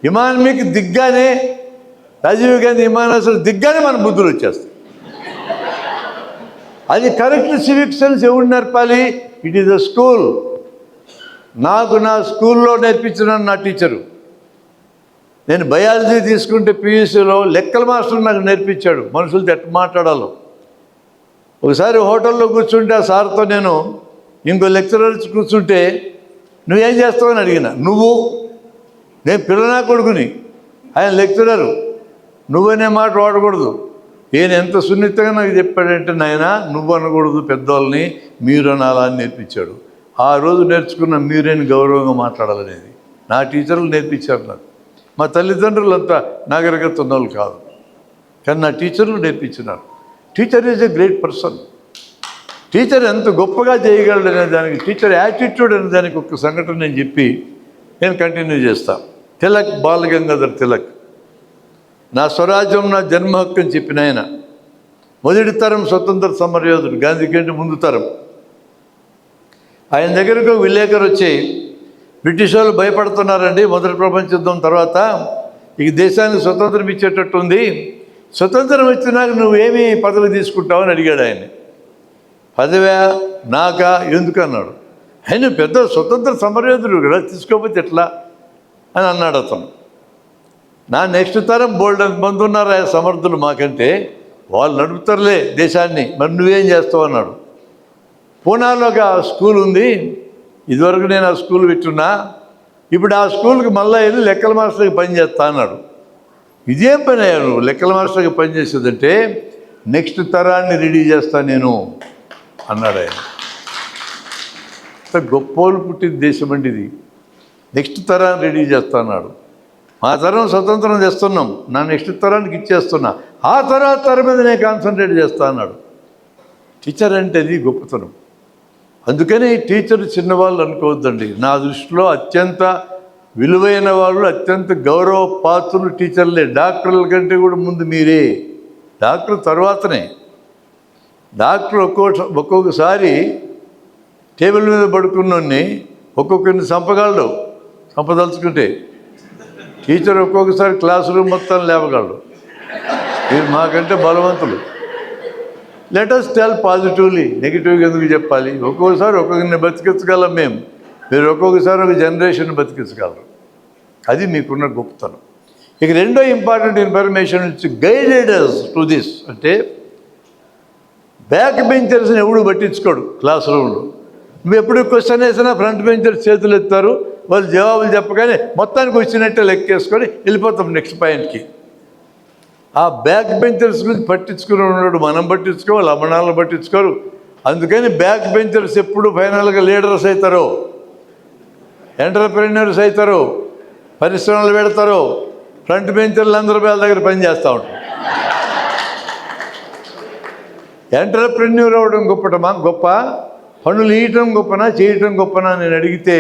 విమానం మీకు దిగ్గానే, రాజీవ్ గాంధీ విమానాశ్రయం దిగ్గానే మన బుద్ధులు వచ్చేస్తాయి. అది కరెక్ట్ సివిక్ సెన్స్ ఎవరు నేర్పాలి? It is a school. నాకు నా స్కూల్లో నేర్పించిన నా టీచరు, నేను బయాలజీ తీసుకుంటే పియూసీలో లెక్కల మాస్టర్ నాకు నేర్పించాడు మనుషులతో ఎట్లా మాట్లాడాలో. ఒకసారి హోటల్లో కూర్చుంటే ఆ సార్తో నేను ఇంకో లెక్చరర్ కూర్చుంటే నువ్వేం చేస్తావని అడిగిన. నేను పిల్లనా కొడుకుని, ఆయన లెక్చరరు, నువ్వనే మాట వాడకూడదు. ఈయన ఎంత సున్నితంగా నాకు చెప్పాడంటే, నాయన నువ్వు అనకూడదు, పెద్దవాళ్ళని మీరు అనాలా అని నేర్పించాడు. ఆ రోజు నేర్చుకున్న మీరేని గౌరవంగా మాట్లాడాలనేది నా టీచర్లు నేర్పించారు నాకు. మా తల్లిదండ్రులు అంతా నాగరికత ఉన్న వాళ్ళు కాదు, కానీ నా టీచర్లు నేర్పించినారు. Teacher is a great person. Teacher ఎంత గొప్పగా చేయగలడు అనే దానికి, టీచర్ యాటిట్యూడ్ అనే దానికి ఒక సంఘటన నేను చెప్పి నేను కంటిన్యూ చేస్తాను. తిలక్, బాల్ గంగాధర్ తిలక్, నా స్వరాజ్యం నా జన్మ హక్కు అని చెప్పిన ఆయన మొదటి తరం స్వతంత్ర సమరయోధుడు, గాంధీ కంటే ముందు తరం. ఆయన దగ్గరకు విలేకరు వచ్చి, బ్రిటిష్ వాళ్ళు భయపడుతున్నారండి మొదటి ప్రపంచ యుద్ధం తర్వాత, ఇక దేశానికి స్వతంత్రం ఇచ్చేటట్టుంది, స్వతంత్రం వచ్చినాక నువ్వేమీ పదవి తీసుకుంటావు అని అడిగాడు ఆయన. పదవా నాకా ఎందుకు అన్నాడు. ఆయన పెద్ద స్వతంత్ర సమరయోధుడు కదా, తీసుకోకపోతే ఎట్లా అని అన్నాడు అతను. నా నెక్స్ట్ తరం బోల్డ్ మంది ఉన్నారు ఆయన సమర్థులు మాకంటే, వాళ్ళు నడుపుతారులే దేశాన్ని, మరి నువ్వేం చేస్తావు అన్నాడు. పూనాలో ఒక స్కూల్ ఉంది, ఇదివరకు నేను ఆ స్కూల్ పెట్టున్నా, ఇప్పుడు ఆ స్కూల్కి మళ్ళీ వెళ్ళి లెక్కల మాస్టర్కి పనిచేస్తా అన్నాడు. ఇదేం పని అయ్యా నువ్వు లెక్కల మాస్టర్కి పనిచేసేదంటే, నెక్స్ట్ తరాన్ని రెడీ చేస్తా నేను అన్నాడు ఆయన. గొప్పోళ్ళు పుట్టిన దేశం అండి ఇది. నెక్స్ట్ తరాన్ని రెడీ చేస్తా అన్నాడు. మా తరం స్వతంత్రం తెస్తున్నాం, నా నెక్స్ట్ తరానికి ఇచ్చేస్తున్నా, ఆ తర్వాత తరం మీద నేను కాన్సన్ట్రేట్ చేస్తా అన్నాడు. టీచర్ అంటే అది గొప్పతనం. అందుకని టీచర్ చిన్నవాళ్ళు అనుకోవద్దండి. నా దృష్టిలో అత్యంత విలువైన వాళ్ళు, అత్యంత గౌరవ పాత్రులు టీచర్లే. డాక్టర్ల కంటే కూడా ముందు మీరే, డాక్టర్ తర్వాతనే. డాక్టర్ ఒక్కొక్కసారి టేబుల్ మీద పడుకున్నోడిని ఒక్కొక్కరిని చంపగలడు సంపదలుచుకుంటే. టీచర్ ఒక్కొక్కసారి క్లాస్ రూమ్ మొత్తం లేవగలడు. మీరు మాకంటే బలవంతులు. లెట్ us టెల్ పాజిటివ్లీ, నెగిటివ్గా ఎందుకు చెప్పాలి? ఒక్కొక్కసారి ఒక్కొక్కరిని బతికించగలం మేము, మీరు ఒక్కొక్కసారి ఒక జనరేషన్ బతికించగలరు. అది మీకున్న గొప్పతనం. ఇక రెండో important information it's guided us to this. అంటే బ్యాక్ బెంచర్స్ని ఎవడు పట్టించుకోడు క్లాస్ రూమ్లో. నువ్వు ఎప్పుడు క్వశ్చన్ వేసినా ఫ్రంట్ బెంచర్స్ చేతులు ఎత్తారు, వాళ్ళు జవాబులు చెప్పగానే మొత్తానికి వచ్చినట్టే లెక్కేసుకొని వెళ్ళిపోతాం నెక్స్ట్ పాయింట్కి. ఆ బ్యాక్ బెంచర్స్ గురించి పట్టించుకుని ఉన్నాడు. మనం పట్టించుకోవాలి, అమ్మనాలను పట్టించుకోరు. అందుకని బ్యాక్ బెంచర్స్ ఎప్పుడు ఫైనల్గా లీడర్స్ అవుతారు, ఎంటర్ప్రెన్యూర్స్ అవుతారు, పరిశ్రమలు పెడతారు. ఫ్రంట్ బెంచర్లు అందరూ వాళ్ళ దగ్గర పనిచేస్తూ ఉంటారు. ఎంటర్ప్రెన్యూర్ అవ్వడం గొప్ప, పనులు ఇవ్వటం గొప్పనా చేయటం గొప్పనా నేను అడిగితే,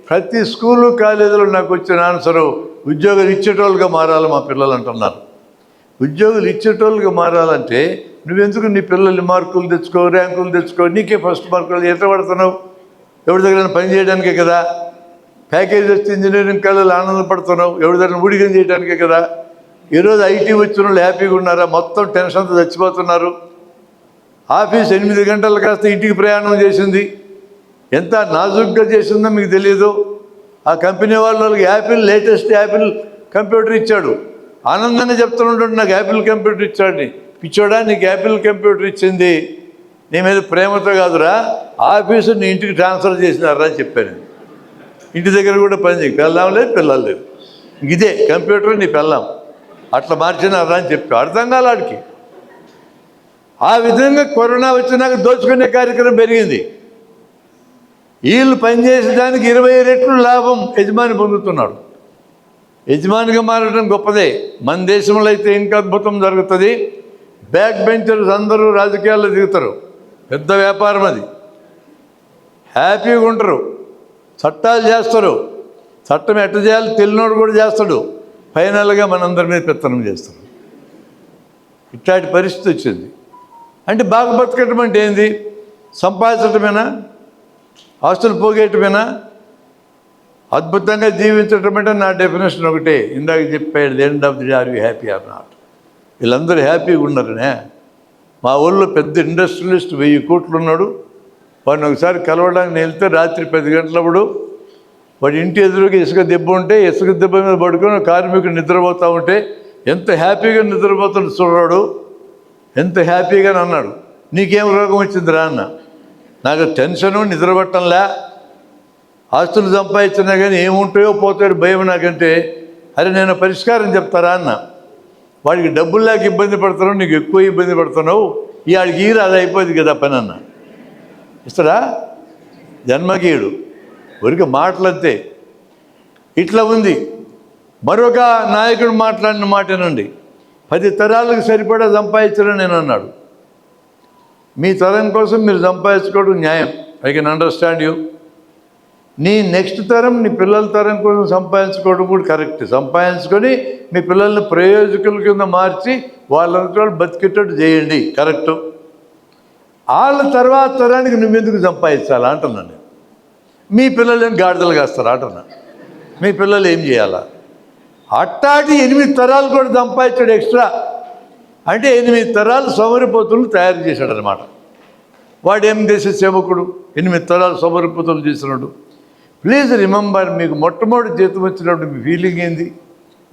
ప్రతి స్కూలు కాలేజీలో నాకు వచ్చిన ఆన్సరు ఉద్యోగాలు ఇచ్చేటోళ్ళుగా మారాలి మా పిల్లలు అంటున్నారు. ఉద్యోగులు ఇచ్చేటోళ్ళుగా మారాలంటే నువ్వెందుకు నీ పిల్లల్ని మార్కులు తెచ్చుకో, ర్యాంకులు తెచ్చుకో, నీకే ఫస్ట్ మార్కులు ఎట్లా పడుతున్నావు? ఎవరి దగ్గర పని చేయడానికే కదా. ప్యాకేజ్ వచ్చి ఇంజనీరింగ్ కాలేజీలు ఆనందపడుతున్నావు, ఎవరి దగ్గర ఊడిగం చేయడానికే కదా. ఈరోజు ఐటీ వచ్చిన వాళ్ళు హ్యాపీగా ఉన్నారా? మొత్తం టెన్షన్తో చచ్చిపోతున్నారు. ఆఫీస్ 8 గంటలు కాస్త ఇంటికి ప్రయాణం చేసింది. ఎంత నాజుగ్గా చేసిందో మీకు తెలియదు. ఆ కంపెనీ వాళ్ళకి యాపిల్, లేటెస్ట్ యాపిల్ కంప్యూటర్ ఇచ్చాడు. ఆనందంగా చెప్తుంటాడు, నాకు యాపిల్ కంప్యూటర్ ఇచ్చాడు. పిచ్చోడా, నీకు యాపిల్ కంప్యూటర్ ఇచ్చింది నీ మీద ప్రేమతో కాదురా, ఆఫీసు నీ ఇంటికి ట్రాన్స్ఫర్ చేసినారా అని చెప్పాను. ఇంటి దగ్గర కూడా పని చేయి, పెళ్ళాం లేదు, పిల్లలు లేదు. ఇదే కంప్యూటర్ నీ పెళ్ళాం. అట్లా మార్చినారా అని చెప్పి అర్థం కాలే వాడికి. ఆ విధంగా కరోనా వచ్చినాక దోచుకునే కార్యక్రమం పెరిగింది. వీళ్ళు పనిచేసే దానికి 20 రెట్లు లాభం యజమాని పొందుతున్నాడు. యజమానిగా మారడం గొప్పదే. మన దేశంలో అయితే ఇంకా అద్భుతం జరుగుతుంది. బ్యాక్ బెంచర్స్ అందరూ రాజకీయాల్లో దిగుతారు. పెద్ద వ్యాపారం అది. హ్యాపీగా ఉంటారు, చట్టాలు చేస్తారు. చట్టం ఎట్ట చేయాలి తెలియనోడు కూడా చేస్తాడు. ఫైనల్గా మనందరి మీద పెత్తనం చేస్తారు. ఇట్లాంటి పరిస్థితి వచ్చింది. అంటే బాగా బతకటం అంటే ఏంది? సంపాదించటమేనా? ఆస్తులు పోగేయటమేనా? అద్భుతంగా జీవించటం అంటే నా డెఫినేషన్ ఒకటే, ఇందాక చెప్పాడు, the end of the day are you happy or not. వీళ్ళందరూ హ్యాపీగా ఉన్నారనే. మా ఊళ్ళో పెద్ద ఇండస్ట్రియలిస్ట్ 1000 కోట్లు ఉన్నాడు. వాడిని ఒకసారి కలవడానికి నేను వెళ్తే రాత్రి 10 గంటలప్పుడు వాడి ఇంటి ఎదురుగా ఇసుక దెబ్బ ఉంటే ఇసుక దెబ్బ మీద పడుకొని కార్మికుడు నిద్రపోతూ ఉంటే ఎంత హ్యాపీగా నిద్రపోతాడు చూడరాడు, ఎంత హ్యాపీగా అన్నాడు. నీకేం రోగం వచ్చిందిరా అన్న. నాకు టెన్షను, నిద్రపట్టంలే, ఆస్తులు సంపాదించినా కానీ ఏముంటాయో పోతాడు భయం నాకంటే. అరే నేను పరిష్కారం చెప్తారా అన్న. వాడికి డబ్బులు లేక ఇబ్బంది పడుతున్నావు, నీకు ఎక్కువ ఇబ్బంది పడుతున్నావు, ఈ ఆడికి ఈరు అది అయిపోయింది కదా పని అన్న. ఇస్తాడా? జన్మకీయుడు, ఊరికి మాటలంతే. ఇట్లా ఉంది. మరొక నాయకుడు మాట్లాడిన మాటేనండి, 10 తరాలకు సరిపడా సంపాదించడం నేను అన్నాడు. మీ తరం కోసం మీరు సంపాదించుకోవడం న్యాయం, ఐ కెన్ అండర్స్టాండ్ యూ. నీ నెక్స్ట్ తరం, నీ పిల్లల తరం కోసం సంపాదించుకోవడం కూడా కరెక్ట్. సంపాదించుకొని మీ పిల్లల్ని ప్రయోజకుల కింద మార్చి వాళ్ళంతా వాళ్ళు బతికేటట్టు చేయండి, కరెక్టు. వాళ్ళ తర్వాత తరానికి నువ్వెందుకు సంపాదించాలా అంటున్నాను నేను. మీ పిల్లలు ఏం గాడిదలు కాస్తారా అంటున్నా. మీ పిల్లలు ఏం చేయాలా? అట్టాటి 8 తరాలు కూడా సంపాదించాడు ఎక్స్ట్రా. అంటే 8 తరాలు సోమరిపోతులు తయారు చేశాడు అనమాట. వాడు ఏం చేసే సేవకుడు? 8 తరాలు సోమరిపోతులు చేసినాడు. ప్లీజ్ రిమెంబర్, మీకు మొట్టమొదటి జీతం వచ్చినప్పుడు మీ ఫీలింగ్ ఏంది?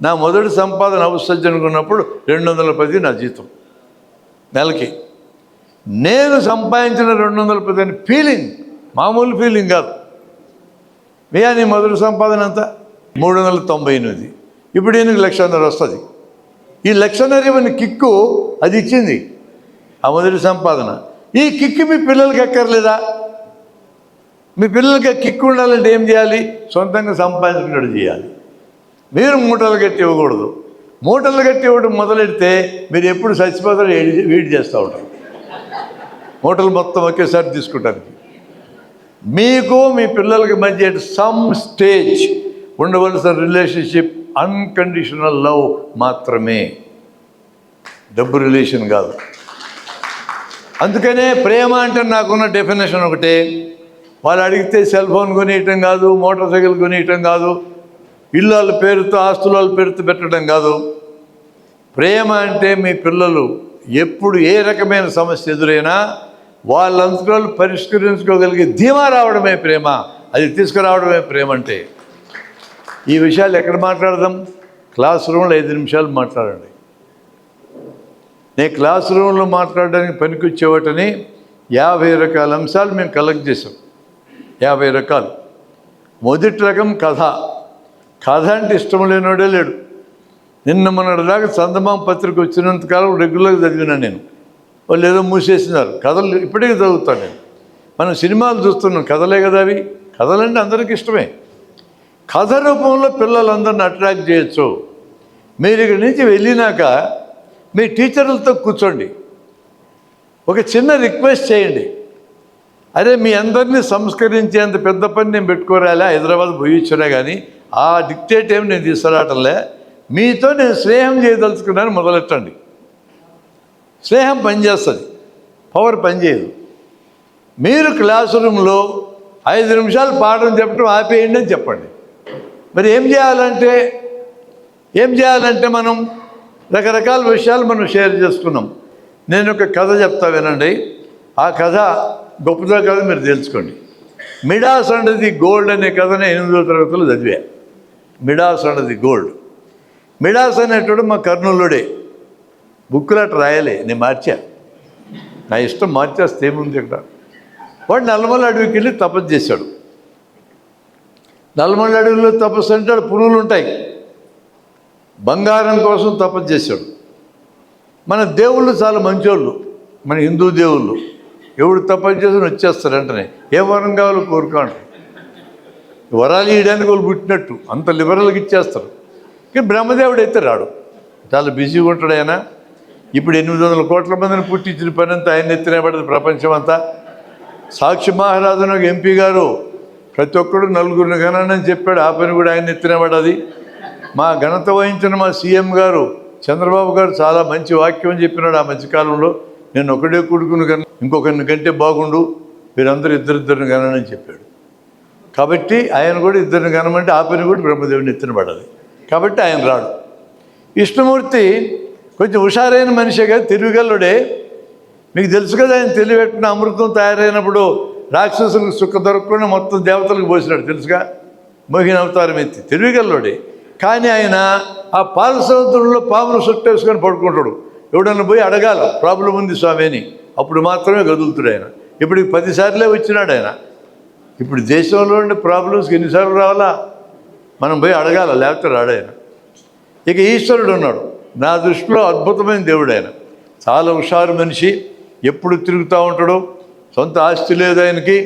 నా మొదటి సంపాదన అవసజ్జనుకున్నప్పుడు 210 నా జీతం నెలకి. నేను సంపాదించిన 210 అని ఫీలింగ్, మామూలు ఫీలింగ్ కాదు. వేయా నీ మొదటి సంపాదన అంతా 398. ఇప్పుడు ఈయనకి 1,00,000 వస్తుంది. ఈ 1,00,000 కిక్కు అది ఇచ్చింది ఆ మొదటి సంపాదన. ఈ కిక్కు మీ పిల్లలకి ఎక్కర్లేదా? మీ పిల్లలకి కిక్కు ఉండాలంటే ఏం చేయాలి? సొంతంగా సంపాదించుకున్నట్టు చేయాలి. మీరు మూటలు కట్టి ఇవ్వకూడదు. మూటలు కట్టి ఇవ్వడం మొదలెడితే మీరు ఎప్పుడు చచ్చిపోతారో వెయిట్ చేస్తూ ఉంటారు. మూటలు మొత్తం ఒకేసారి తీసుకుంటానికి. మీకు మీ పిల్లలకి మధ్య సమ్ స్టేజ్ ఉండవలసిన రిలేషన్షిప్ అన్కండిషనల్ లవ్ మాత్రమే, డబ్బు రిలేషన్ కాదు. అందుకనే ప్రేమ అంటే నాకున్న డెఫినేషన్ ఒకటే. వాళ్ళు అడిగితే సెల్ ఫోన్ కొనియటం కాదు, మోటార్ సైకిల్ కొనియటం కాదు, ఇల్లు వాళ్ళ పేరుతో ఆస్తుల వాళ్ళ పేరుతో పెట్టడం కాదు. ప్రేమ అంటే మీ పిల్లలు ఎప్పుడు ఏ రకమైన సమస్య ఎదురైనా వాళ్ళంతలో పరిష్కరించుకోగలిగే ధీమా రావడమే ప్రేమ. అది తీసుకురావడమే ప్రేమ అంటే. ఈ విషయాలు ఎక్కడ మాట్లాడదాం? క్లాస్ రూమ్లో 5 నిమిషాలు మాట్లాడండి. నేను క్లాస్ రూమ్లో మాట్లాడడానికి పనికొచ్చేవాటని 50 రకాల అంశాలు మేము కలెక్ట్ చేసాం. 50 రకాలు. మొదటి రకం కథ. కథ అంటే ఇష్టం లేనివాడే లేడు. నిన్న మొన్నటిదాకా చందమామ పత్రిక వచ్చినంతకాలం రెగ్యులర్గా చదివినాను నేను. వాళ్ళు ఏదో మూసేసినారు. కథలు ఇప్పటికీ చదువుతాను నేను. మనం సినిమాలు చూస్తున్నాం, కథలే కదా అవి. కథలంటే అందరికీ ఇష్టమే. కథ రూపంలో పిల్లలందరిని అట్రాక్ట్ చేయొచ్చు. మీరు ఇక్కడి నుంచి వెళ్ళినాక మీ టీచర్లతో కూర్చోండి, ఒక చిన్న రిక్వెస్ట్ చేయండి. అరే మీ అందరినీ సంస్కరించేంత పెద్ద పని నేను పెట్టుకోరాలే, హైదరాబాద్ పోయిచ్చినా కానీ ఆ డిక్టేట్ ఏమి నేను తీసుకురావటంలే, మీతో నేను స్నేహం చేయదలుచుకున్నాను మొదలెట్టండి. స్నేహం పనిచేస్తుంది, పవర్ పనిచేయదు. మీరు క్లాస్ రూమ్లో 5 నిమిషాలు పాఠం చెప్పడం ఆపేయండి అని చెప్పండి. మరి ఏం చేయాలంటే మనం రకరకాల విషయాలు మనం షేర్ చేసుకున్నాం. నేను ఒక కథ చెప్తా వినండి. ఆ కథ గొప్పదో కథ మీరు తెలుసుకోండి. మిడాస్ అండ్ ది గోల్డ్ అనే కథని 8వ తరగతిలో చదివా. Midas and the gold. Midas అనేటోడు మా కర్నూలుడే. బుక్కులు అట్లా రాయలే, నేను మార్చా. నా ఇష్టం, మార్చేస్తే ఏముంది ఇక్కడ. వాడు నల్లమల్ల అడవికి వెళ్ళి తపస్సు చేశాడు. నల్లమల్ల అడవిలో తపస్సు అంటే పురుగులు ఉంటాయి. బంగారం కోసం తపస్సు చేశాడు. మన దేవుళ్ళు చాలా మంచోళ్ళు, మన హిందూ దేవుళ్ళు. ఎవడు తపస్సు చేసి వచ్చేస్తారు వెంటనే, ఏ వరం కావాలో కోరుకోండి. వరాలు ఇవ్వడానికి వాళ్ళు పుట్టినట్టు అంత లిబరల్గా ఇచ్చేస్తారు. కానీ బ్రహ్మదేవుడు అయితే రాడు, చాలా బిజీగా ఉంటాడు ఆయన. ఇప్పుడు 800 కోట్ల మందిని పుట్టించిన పని అంతా ఆయన ఎత్తినే పడదు ప్రపంచం అంతా. సాక్షి మహారాజును ఒక ఎంపీ గారు ప్రతి ఒక్కడు 4 గణనని చెప్పాడు, ఆ పని కూడా ఆయన ఎత్తినే పడది. మా ఘనత వహించిన మా సీఎం గారు చంద్రబాబు గారు చాలా మంచి వాక్యం చెప్పినాడు ఆ మధ్యకాలంలో. నేను ఒకడే కొడుకును కన్నా ఇంకొకరిని కంటే బాగుండు, వీరందరూ ఇద్దరిద్దరిని కనని చెప్పాడు. కాబట్టి ఆయన కూడా ఇద్దరిని కనమంటే ఆ పని కూడా బ్రహ్మదేవుని ఎత్తిన పడాలి. కాబట్టి ఆయన రాడు. విష్ణుమూర్తి కొంచెం హుషారైన మనిషే కదా, తెలివిగల్లుడే. మీకు తెలుసు కదా, ఆయన తెలివిపెట్టిన అమృతం తయారైనప్పుడు రాక్షసులకు సుఖ దొరకకుండా మొత్తం దేవతలకు పోసినాడు, తెలుసుగా. మోహిని అవతారం ఎత్తి తెలివిగల్లుడే. కానీ ఆయన ఆ పాల సముద్రంలో పామును చుట్టేసుకొని పడుకుంటాడు. ఎవడన్నా పోయి అడగాల ప్రాబ్లం ఉంది స్వామి అని, అప్పుడు మాత్రమే కదులుతాడు ఆయన. ఇప్పుడు 10 సార్లే వచ్చినాడు ఆయన. ఇప్పుడు దేశంలో ఉండే ప్రాబ్లమ్స్కి ఎన్నిసార్లు రావాలా, మనం పోయి అడగాల, లేకపోతే రాడు ఆయన. ఇక ఈశ్వరుడు ఉన్నాడు, నా దృష్టిలో అద్భుతమైన దేవుడు ఆయన. చాలా హుషారు మనిషి, ఎప్పుడు తిరుగుతూ ఉంటాడు. సొంత ఆస్తి లేదు ఆయనకి,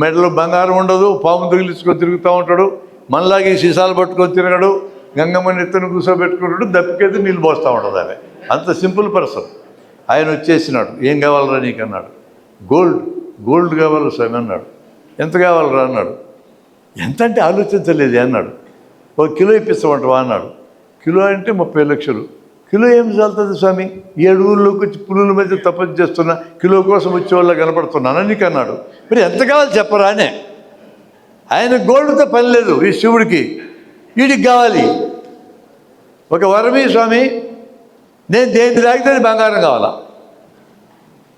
మెడలో బంగారం ఉండదు, పాము తగిలించుకొని తిరుగుతూ ఉంటాడు. మనలాగే సీసాలు పట్టుకొని తిరగడు, గంగమ్మని ఎత్తున కూర్చోబెట్టుకుంటాడు, దప్పికైతే నీళ్ళు పోస్తూ ఉంటుంది ఆమె. అంత సింపుల్ పర్సన్. ఆయన వచ్చేసినాడు, ఏం కావాలరా నీకు అన్నాడు. గోల్డ్ కావాలి స్వామి అన్నాడు. ఎంత కావాలరా అన్నాడు. ఎంత అంటే ఆలోచించలేదు అన్నాడు. 1 కిలో ఇప్పిస్తామంటవా అన్నాడు. కిలో అంటే 30 లక్షలు. కిలో ఏం చాలుతుంది స్వామి, 7 ఊళ్ళోకి వచ్చి పులుల మధ్య తపస్సు చేస్తున్నా, కిలో కోసం వచ్చేవాళ్ళ కనపడుతున్నాను నీకు అన్నాడు. మరి ఎంత కావాలి చెప్పరా అనే. ఆయన గోల్డ్తో పని లేదు ఈ శివుడికి, వీడికి కావాలి. ఒక వరమీ స్వామి, నేను దేని తాగితే బంగారం కావాలా,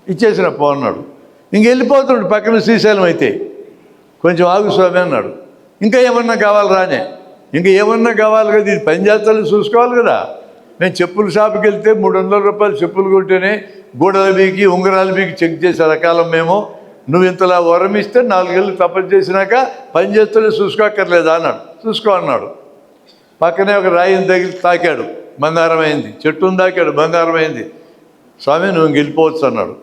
ఇచ్చేసిన పో అన్నాడు. ఇంకెళ్ళిపోతున్నాడు పక్కన శ్రీశైలం అయితే. కొంచెం ఆగు స్వామి అన్నాడు. ఇంకా ఏమన్నా కావాలరా అనే. ఇంకా ఏమన్నా కావాలి కదా, ఇది పంచాయతీలు చూసుకోవాలి కదా. నేను చెప్పుల షాపుకి వెళ్తే 300 రూపాయలు చెప్పులు కొంటేనే గూడలు బీకి ఉంగరాలు బీకి చెక్ చేసే రకాలం మేము. నువ్వు ఇంతలా వరం ఇస్తే 4 ఏళ్ళు తపస్సు చేసినాక పని చేస్తూనే చూసుకోక్కర్లేదా అన్నాడు. చూసుకో అన్నాడు. పక్కనే ఒక రాయిని తగిలి తాకాడు, బంగారం అయింది. చెట్టును తాకాడు, బంగారం అయింది. స్వామి నువ్వు వెళ్ళిపోవచ్చు అన్నాడు.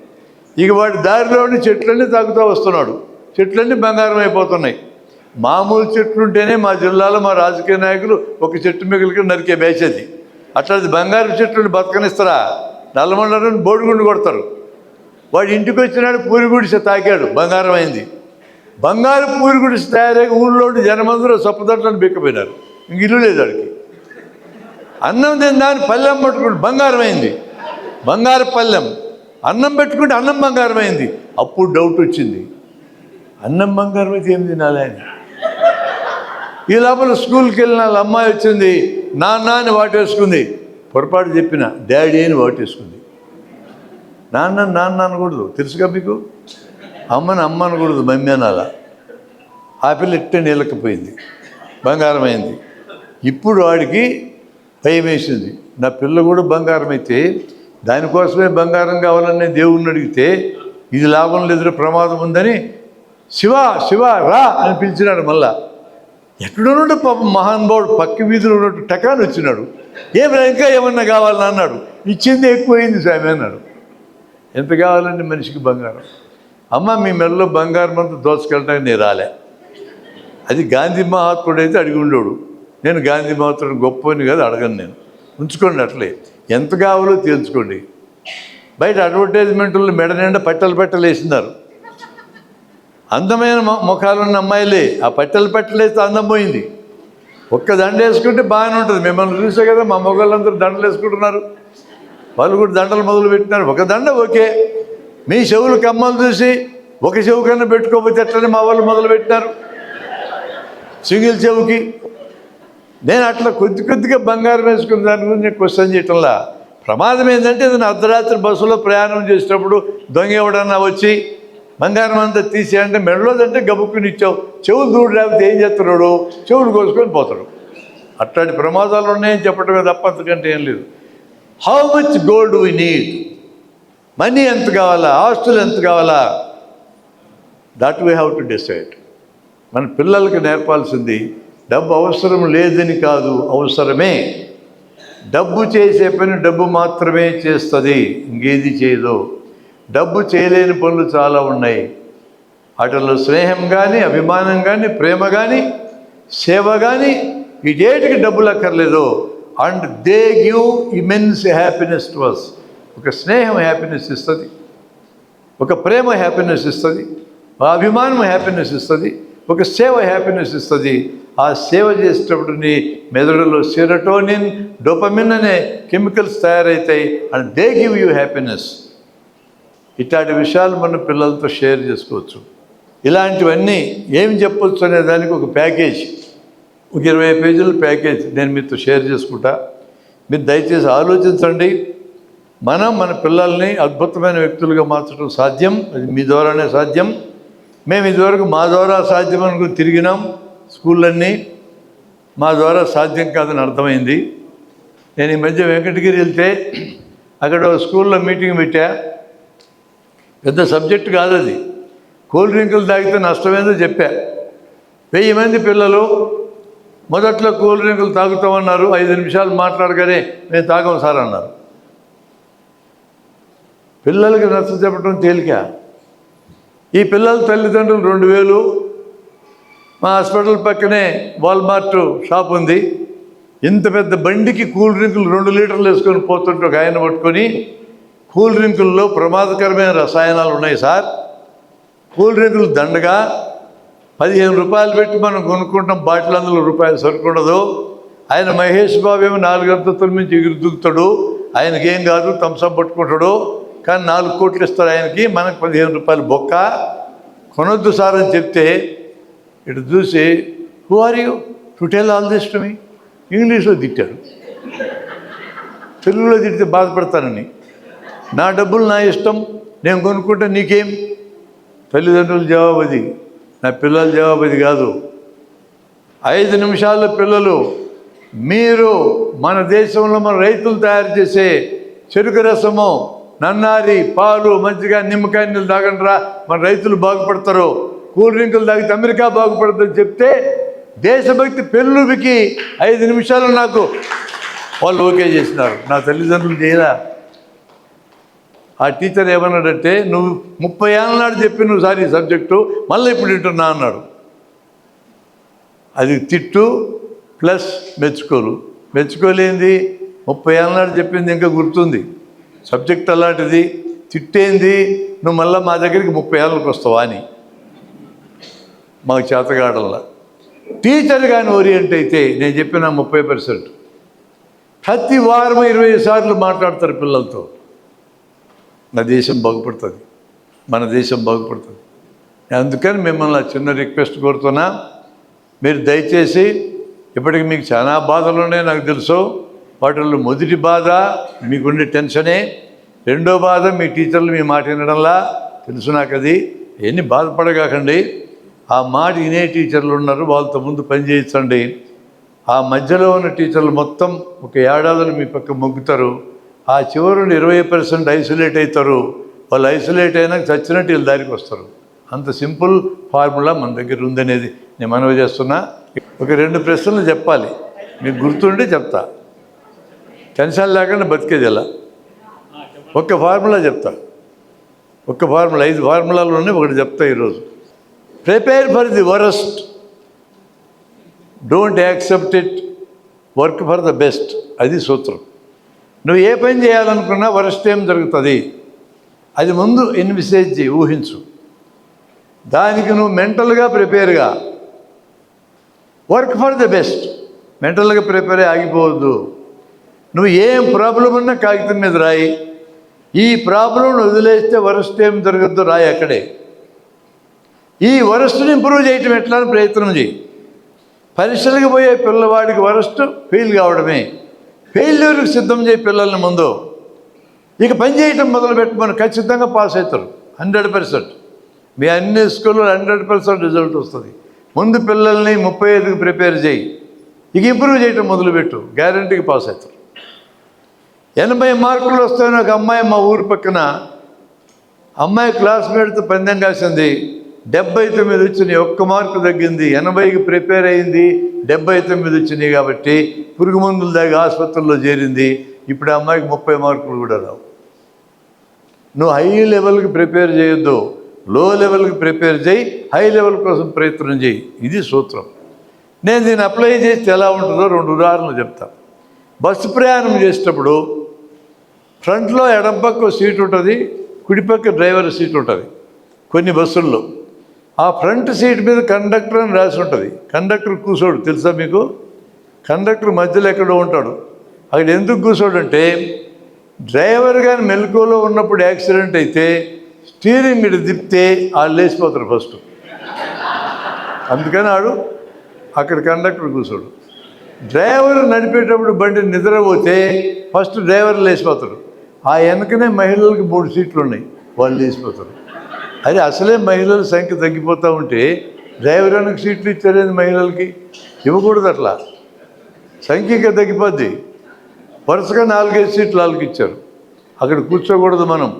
ఇక వాడి దారిలోని చెట్లన్నీ తాగుతూ వస్తున్నాడు, చెట్లన్నీ బంగారం అయిపోతున్నాయి. మామూలు చెట్లు ఉంటేనే మా జిల్లాలో మా రాజకీయ నాయకులు ఒక చెట్టు మిగిలికి నరికే వేసేది. అట్లాంటి బంగారు చెట్లను బతకనిస్తారా, నల్లమండలను బోడిగుండు కొడతారు. వాడు ఇంటికి వచ్చినాడు, పూరి గుడిసె తాకాడు, బంగారం అయింది. బంగారు పూరి గుడిసె తయారై ఊళ్ళోని జనమందరూ సొప్పదట్లను బిక్కపోయినారు. ఇంక ఇల్లు లేదు వాడికి. అన్నం తిందాని పల్లెం పట్టుకుంటే బంగారం అయింది, బంగారు పల్లెం. అన్నం పెట్టుకుంటే అన్నం బంగారం అయింది. అప్పుడు డౌట్ వచ్చింది, అన్నం బంగారం అయితే ఏం తినాలి అని. ఈ లోపల స్కూల్కి వెళ్ళిన వాళ్ళ అమ్మాయి వచ్చింది, నాన్న అని వాటేసుకుంది. పొరపాటు చెప్పిన డాడీ అని వాటేసుకుంది. నాన్న అనకూడదు, తెలుసుగా మీకు. అమ్మని అమ్మ అనకూడదు, మమ్మీ అనాలా. ఆ పిల్ల ఇట్టే నీళ్ళకపోయింది, బంగారం అయింది. ఇప్పుడు వాడికి భయం వేసింది, నా పిల్ల కూడా బంగారం అయితే దానికోసమే బంగారం కావాలని దేవుణ్ణి అడిగితే ఇది లాభం లేదు, ప్రమాదం ఉందని శివ రా అని పిలిచినాడు. మళ్ళా ఎక్కడున్నాడు పాపం మహానుభావుడు, పక్క వీధిలో ఉన్నట్టు టకాని వచ్చినాడు. ఇంకా ఏమన్నా కావాలని అన్నాడు. ఇచ్చింది ఎక్కువైంది స్వామి అన్నాడు. ఎంత కావాలండి మనిషికి బంగారం? అమ్మ మీ మెడలో బంగారం అంతా దోచుకెళ్ళడానికి నేను రాలే. అది గాంధీ మహాత్ముడు అయితే అడిగి ఉండేవాడు. నేను గాంధీ మహాత్ముడు గొప్పని కాదు, అడగను నేను. ఉంచుకోండి అట్లే, ఎంత కావాలో తేల్చుకోండి. బయట అడ్వర్టైజ్మెంట్లో మెడ నిండా పట్టలు వేసినారు. అందమైన ముఖాలున్న అమ్మాయిలే, ఆ పట్టలు వేస్తే అందం పోయింది. ఒక్క దండ వేసుకుంటే బాగానే ఉంటుంది. మిమ్మల్ని చూసే కదా మా మొగాళ్ళందరూ దండలు వేసుకుంటున్నారు, వాళ్ళు కూడా దండలు మొదలు పెట్టినారు. ఒక దండ ఓకే, మీ చెవులు కమ్మలు చూసి ఒక చెవు కన్నా పెట్టుకోకపోతే ఎట్లనే మా వాళ్ళు మొదలు పెట్టినారు సింగిల్ చెవుకి. నేను అట్లా కొద్దిగా బంగారం వేసుకున్న దాని గురించి నేను క్వశ్చన్ చేయటంలా. ప్రమాదం ఏంటంటే ఏదైనా అర్ధరాత్రి బస్సులో ప్రయాణం చేసేటప్పుడు దొంగ ఎవడన్నా వచ్చి బంగారం అంతా తీసేయంటే మెడలోదంటే గబుక్కుని ఇచ్చావు, చెవులు దూడు లేకపోతే ఏం చేస్తున్నాడు, చెవులు కోసుకొని పోతాడు. అట్లాంటి ప్రమాదాలు ఉన్నాయని చెప్పడమే తప్ప అంతకంటే ఏం లేదు. How much gold we need, money ఎంత కావాలా, ఆస్తులు ఎంత కావాలా, that we have to decide. మన పిల్లలకి నేర్పాల్సింది డబ్బు అవసరం లేదని కాదు, అవసరమే. డబ్బు చేసే పని డబ్బు మాత్రమే చేస్తుంది, ఇంకేది చేయదు. డబ్బు చేయలేని పనులు చాలా ఉన్నాయి. వాటిల్లో స్నేహం కానీ, అభిమానం కానీ, ప్రేమ కానీ, సేవ కానీ, వీటేటికి డబ్బులు అక్కర్లేదు. And they give immense happiness to us. ఒక స్నేహం హ్యాపీనెస్ ఇస్తుంది, ఒక ప్రేమ హ్యాపీనెస్ ఇస్తుంది, అభిమానం హ్యాపీనెస్ ఇస్తుంది, ఒక సేవ హ్యాపీనెస్ ఇస్తుంది. ఆ సేవ చేసేటప్పుడు నీ మెదడులో సెరోటోనిన్, డోపమిన్ అనే కెమికల్స్ తయారవుతాయి. And they give you happiness. ఇట్లాంటి విషయాలు మనం పిల్లలతో షేర్ చేసుకోవచ్చు. ఇలాంటివన్నీ ఏం చెప్పొచ్చు అనే దానికి ఒక ప్యాకేజ్, ఒక 20 పేజీల ప్యాకేజ్ నేను మీతో షేర్ చేసుకుంటా. మీరు దయచేసి ఆలోచించండి. మన పిల్లల్ని అద్భుతమైన వ్యక్తులుగా మార్చడం సాధ్యం. అది మీ ద్వారానే సాధ్యం. మేము ఇదివరకు మా ద్వారా సాధ్యం అనుకుని తిరిగినాం స్కూళ్ళన్నీ. మా ద్వారా సాధ్యం కాదని అర్థమైంది. నేను ఈ మధ్య వెంకటగిరి వెళ్తే అక్కడ స్కూల్లో మీటింగ్ పెట్టా. పెద్ద సబ్జెక్టు కాదు అది. కూల్ డ్రింకులు తాగితే నష్టమేందో చెప్పా. 1000 మంది పిల్లలు మొదట్లో కూల్ డ్రింకులు తాగుతామన్నారు. 5 నిమిషాలు మాట్లాడగానే మేము తాగం సార్ అన్నారు. పిల్లలకి నచ్చ చెప్పడం తేలిక. ఈ పిల్లల తల్లిదండ్రులు 2000. మా హాస్పిటల్ పక్కనే వాల్మార్ట్ షాప్ ఉంది. ఇంత పెద్ద బండికి కూల్ డ్రింకులు 2 లీటర్లు వేసుకొని పోతుంటే ఒక ఆయన పట్టుకొని, కూల్ డ్రింకుల్లో ప్రమాదకరమైన రసాయనాలు ఉన్నాయి సార్, కూల్ డ్రింకులు దండగా 15 రూపాయలు పెట్టి మనం కొనుక్కుంటాం, బాటిల్ అందులో రూపాయలు సరుకుండదు. ఆయన మహేష్ బాబు ఏమో 4 అంతస్తుల నుంచి ఎగురుదుగుతాడు, ఆయనకేం కాదు, థమ్సప్ పట్టుకుంటాడు, కానీ 4 కోట్లు ఇస్తారు ఆయనకి, మనకు 15 రూపాయలు బొక్క, కొనొద్దు సార్ అని చెప్తే ఇటు చూసి who are you to tell all this to me, ఇంగ్లీష్లో తిట్టాడు. తెలుగులో తిడితే బాధపడతానని. నా డబ్బులు నా ఇష్టం, నేను కొనుక్కుంటే నీకేం? తల్లిదండ్రుల జవాబు అది, నా పిల్లల జవాబు అది కాదు. 5 నిమిషాల పిల్లలు, మీరు మన దేశంలో మన రైతులు తయారు చేసే చెరుకు రసము, నన్నారి, పాలు, మజ్జిగ, నిమ్మకాయ నీళ్ళు తాగండిరా, మన రైతులు బాగుపడతారు, కూల్ డ్రింకులు తాగితే అమెరికా బాగుపడుతుందని చెప్తే దేశభక్తి పెళ్ళుబికి 5 నిమిషాలు నాకు వాళ్ళు ఓకే చేసినారు. నా తల్లిదండ్రులు చేయరా? ఆ టీచర్ ఏమన్నాడంటే, నువ్వు 30 ఏళ్ళ నాడు చెప్పి నువ్వు సార్ ఈ సబ్జెక్టు మళ్ళీ ఇప్పుడు వింటున్నా అన్నాడు. అది తిట్టు ప్లస్ మెచ్చుకోలు. మెచ్చుకోలేంది 30 ఏళ్ళ నాడు చెప్పింది ఇంకా గుర్తుంది. సబ్జెక్ట్ అలాంటిది. తిట్టేంది నువ్వు మళ్ళీ మా దగ్గరికి 30 ఏళ్ళకి వస్తావా అని. మాకు చేతగాడల్లా. టీచర్ కానీ ఓరియంట్ అయితే నేను చెప్పిన 30%. ప్రతి వారం 20 సార్లు మాట్లాడతారు పిల్లలతో. నా దేశం బాగుపడుతుంది, మన దేశం బాగుపడుతుంది. అందుకని మిమ్మల్ని చిన్న రిక్వెస్ట్ కోరుతున్నా, మీరు దయచేసి, ఇప్పటికి మీకు చాలా బాధలు ఉన్నాయి నాకు తెలుసు. వాటిల్లో మొదటి బాధ మీకుండే టెన్షనే, రెండో బాధ మీ టీచర్లు మీ మాట వినడంలా తెలుసు నాకు. అది ఎన్ని బాధపడగాకండి. ఆ మాట వినే టీచర్లు ఉన్నారు, వాళ్ళతో ముందు పని చేయించండి. ఆ మధ్యలో ఉన్న టీచర్లు మొత్తం ఒక ఏడాదిలో మీ పక్క మొగ్గుతారు. ఆ చివరి 20% ఐసోలేట్ అవుతారు. వాళ్ళు ఐసోలేట్ అయినాక చచ్చినట్టు వీళ్ళు దారికి వస్తారు. అంత సింపుల్ ఫార్ములా మన దగ్గర ఉందనేది నేను మనవి చేస్తున్నా. ఒక 2 ప్రశ్నలు చెప్పాలి, మీకు గుర్తుండి చెప్తా. టెన్షన్ లేకుండా బతికేది ఎలా. ఒక్క ఫార్ములా చెప్తా, ఒక్క ఫార్ములా. 5 ఫార్ములాలోనే ఒకటి చెప్తా ఈరోజు. Prepare for the worst, don't accept it, work for the best. అది సూత్రం. నువ్వు ఏ పని చేయాలనుకున్నా వరస్ట్ ఏం జరుగుతుంది అది ముందు ఎన్విసేజ్ చేయి, ఊహించు. దానికి నువ్వు మెంటల్గా ప్రిపేర్గా. Work for the best. మెంటల్గా ప్రిపేర్ ఆగిపోవద్దు. నువ్వు ఏం ప్రాబ్లం ఉన్నా కాగితం మీద రాయి. ఈ ప్రాబ్లంను వదిలేస్తే వరస్ట్ ఏం జరగద్దు రాయి అక్కడే. ఈ వరస్ట్ని ఇంప్రూవ్ చేయటం ఎట్లా అని ప్రయత్నం చేయి. పరీక్షలకు పోయే పిల్లవాడికి వరస్ట్ ఫెయిల్ కావడమే. ఫెయిల్యూర్కి సిద్ధం చేయి పిల్లల్ని ముందు. ఇక పని చేయటం మొదలుపెట్టుకొని ఖచ్చితంగా పాస్ అవుతారు 100%. మీ అన్ని స్కూల్లో 100% రిజల్ట్ వస్తుంది. ముందు పిల్లల్ని 35కి ప్రిపేర్ చేయి. ఇక ఇంప్రూవ్ చేయటం మొదలుపెట్టు, గ్యారంటీకి పాస్ అవుతారు. 80 మార్కులు వస్తాయని ఒక అమ్మాయి మా ఊరు పక్కన, అమ్మాయి క్లాస్మేట్తో పందెం కాసింది. 79 వచ్చినాయి, 1 మార్కు తగ్గింది. 80కి ప్రిపేర్ అయింది, 79 వచ్చినాయి. కాబట్టి పురుగు మందులు దాకా ఆసుపత్రుల్లో చేరింది. ఇప్పుడు ఆ అమ్మాయికి 30 మార్కులు కూడా రావు. నువ్వు హై లెవెల్కి ప్రిపేర్ చేయొద్దు, లో లెవెల్కి ప్రిపేర్ చేయి, హై లెవెల్ కోసం ప్రయత్నం చేయి. ఇది సూత్రం. నేను దీన్ని అప్లై చేస్తే ఎలా ఉంటుందో 2 ఉదాహరణలు చెప్తాను. బస్సు ప్రయాణం చేసేటప్పుడు ఫ్రంట్లో ఎడంపక్క సీట్ ఉంటుంది, కుడిపక్క డ్రైవర్ సీట్ ఉంటుంది కొన్ని బస్సుల్లో. ఆ ఫ్రంట్ సీట్ మీద కండక్టర్ అని రాసి ఉంటుంది. కండక్టర్ కూర్చోడు, తెలుసా మీకు? కండక్టర్ మధ్యలో ఎక్కడో ఉంటాడు. అక్కడ ఎందుకు కూర్చోడంటే డ్రైవర్ కానీ మెలకువలో ఉన్నప్పుడు యాక్సిడెంట్ అయితే స్టీరింగ్ మీద తిప్పితే వాళ్ళు లేచిపోతారు ఫస్ట్. అందుకని ఆడు అక్కడ కండక్టర్ కూర్చోడు. డ్రైవర్ నడిపేటప్పుడు బండి నిద్రపోతే ఫస్ట్ డ్రైవర్ లేచిపోతాడు. ఆ వెనకనే మహిళలకు 3 సీట్లు ఉన్నాయి, వాళ్ళు లేచిపోతారు. అది అసలే మహిళల సంఖ్య తగ్గిపోతూ ఉంటే డ్రైవర్ వెనక సీట్లు ఇచ్చారేది మహిళలకి? ఇవ్వకూడదు. అట్లా సంఖ్యగా తగ్గిపోద్ది. వరుసగా 4-5 సీట్లు వాళ్ళకి ఇచ్చారు, అక్కడ కూర్చోకూడదు మనం.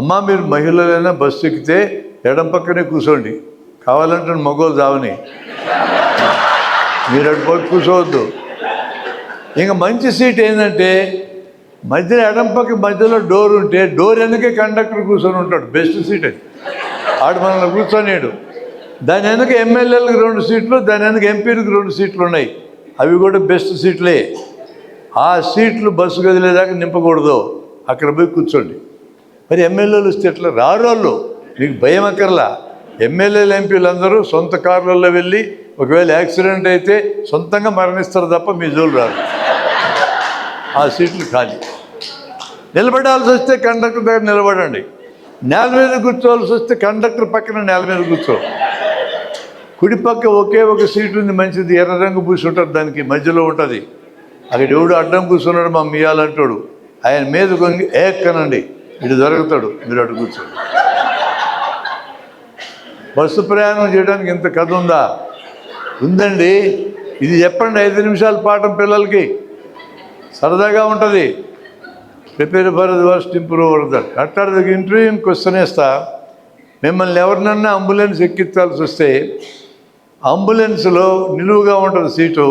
అమ్మ మీరు మహిళలైనా బస్సు ఎక్కితే ఎడం పక్కనే కూర్చోండి, కావాలంటే మగోళ్ళు దావని, మీరు అటు పక్క కూర్చోవద్దు. ఇంకా మంచి సీట్ ఏంటంటే మధ్యలో ఎడం పక్క మధ్యలో డోర్ ఉంటే డోర్ వెనకే కండక్టర్ కూర్చొని ఉంటాడు. బెస్ట్ సీట్ అది. ఆడు మనల్ని కూర్చొనిడు. దాని వెనక ఎమ్మెల్యేలకు 2 సీట్లు, దాని వెనక ఎంపీలకు 2 సీట్లు ఉన్నాయి, అవి కూడా బెస్ట్ సీట్లే. ఆ సీట్లు బస్సు కదిలేదాకా నింపకూడదు, అక్కడ పోయి కూర్చోండి. మరి ఎమ్మెల్యేలు వస్తే ఎట్లా? రారోళ్ళు, మీకు భయం అక్కర్లా. ఎమ్మెల్యేలు ఎంపీలు అందరూ సొంత కార్లలో వెళ్ళి ఒకవేళ యాక్సిడెంట్ అయితే సొంతంగా మరణిస్తారు తప్ప మీ జోలు రారు. ఆ సీట్లు ఖాళీ. నిలబడాల్సి వస్తే కండక్టర్ దగ్గర నిలబడండి. నేల మీద కూర్చోవాల్సి వస్తే కండక్టర్ పక్కన నేల మీద కూర్చో. కుడి పక్క ఒకే ఒక సీటు ఉంది మంచిది, ఎర్ర రంగు పూసి ఉంటుంది, దానికి మధ్యలో ఉంటుంది. అక్కడ ఎవడు అడ్డం కూర్చున్నాడు మా మీయాలంటాడు, ఆయన మీద కొంగి ఏక్కనండి, ఇటు దొరుకుతాడు, మీరు అటు కూర్చోండి. బస్సు ప్రయాణం చేయడానికి ఇంత కథ ఉందా? ఉందండి. ఇది చెప్పండి, 5 నిమిషాల పాఠం పిల్లలకి, సరదాగా ఉంటుంది. Prepare for the worst, improve for that. అట్టారు ఇంటర్వ్యూ క్వశ్చన్ వేస్తా. మిమ్మల్ని ఎవరినన్నా అంబులెన్స్ ఎక్కించాల్సి వస్తే అంబులెన్స్లో నిలువుగా ఉంటుంది సీటు,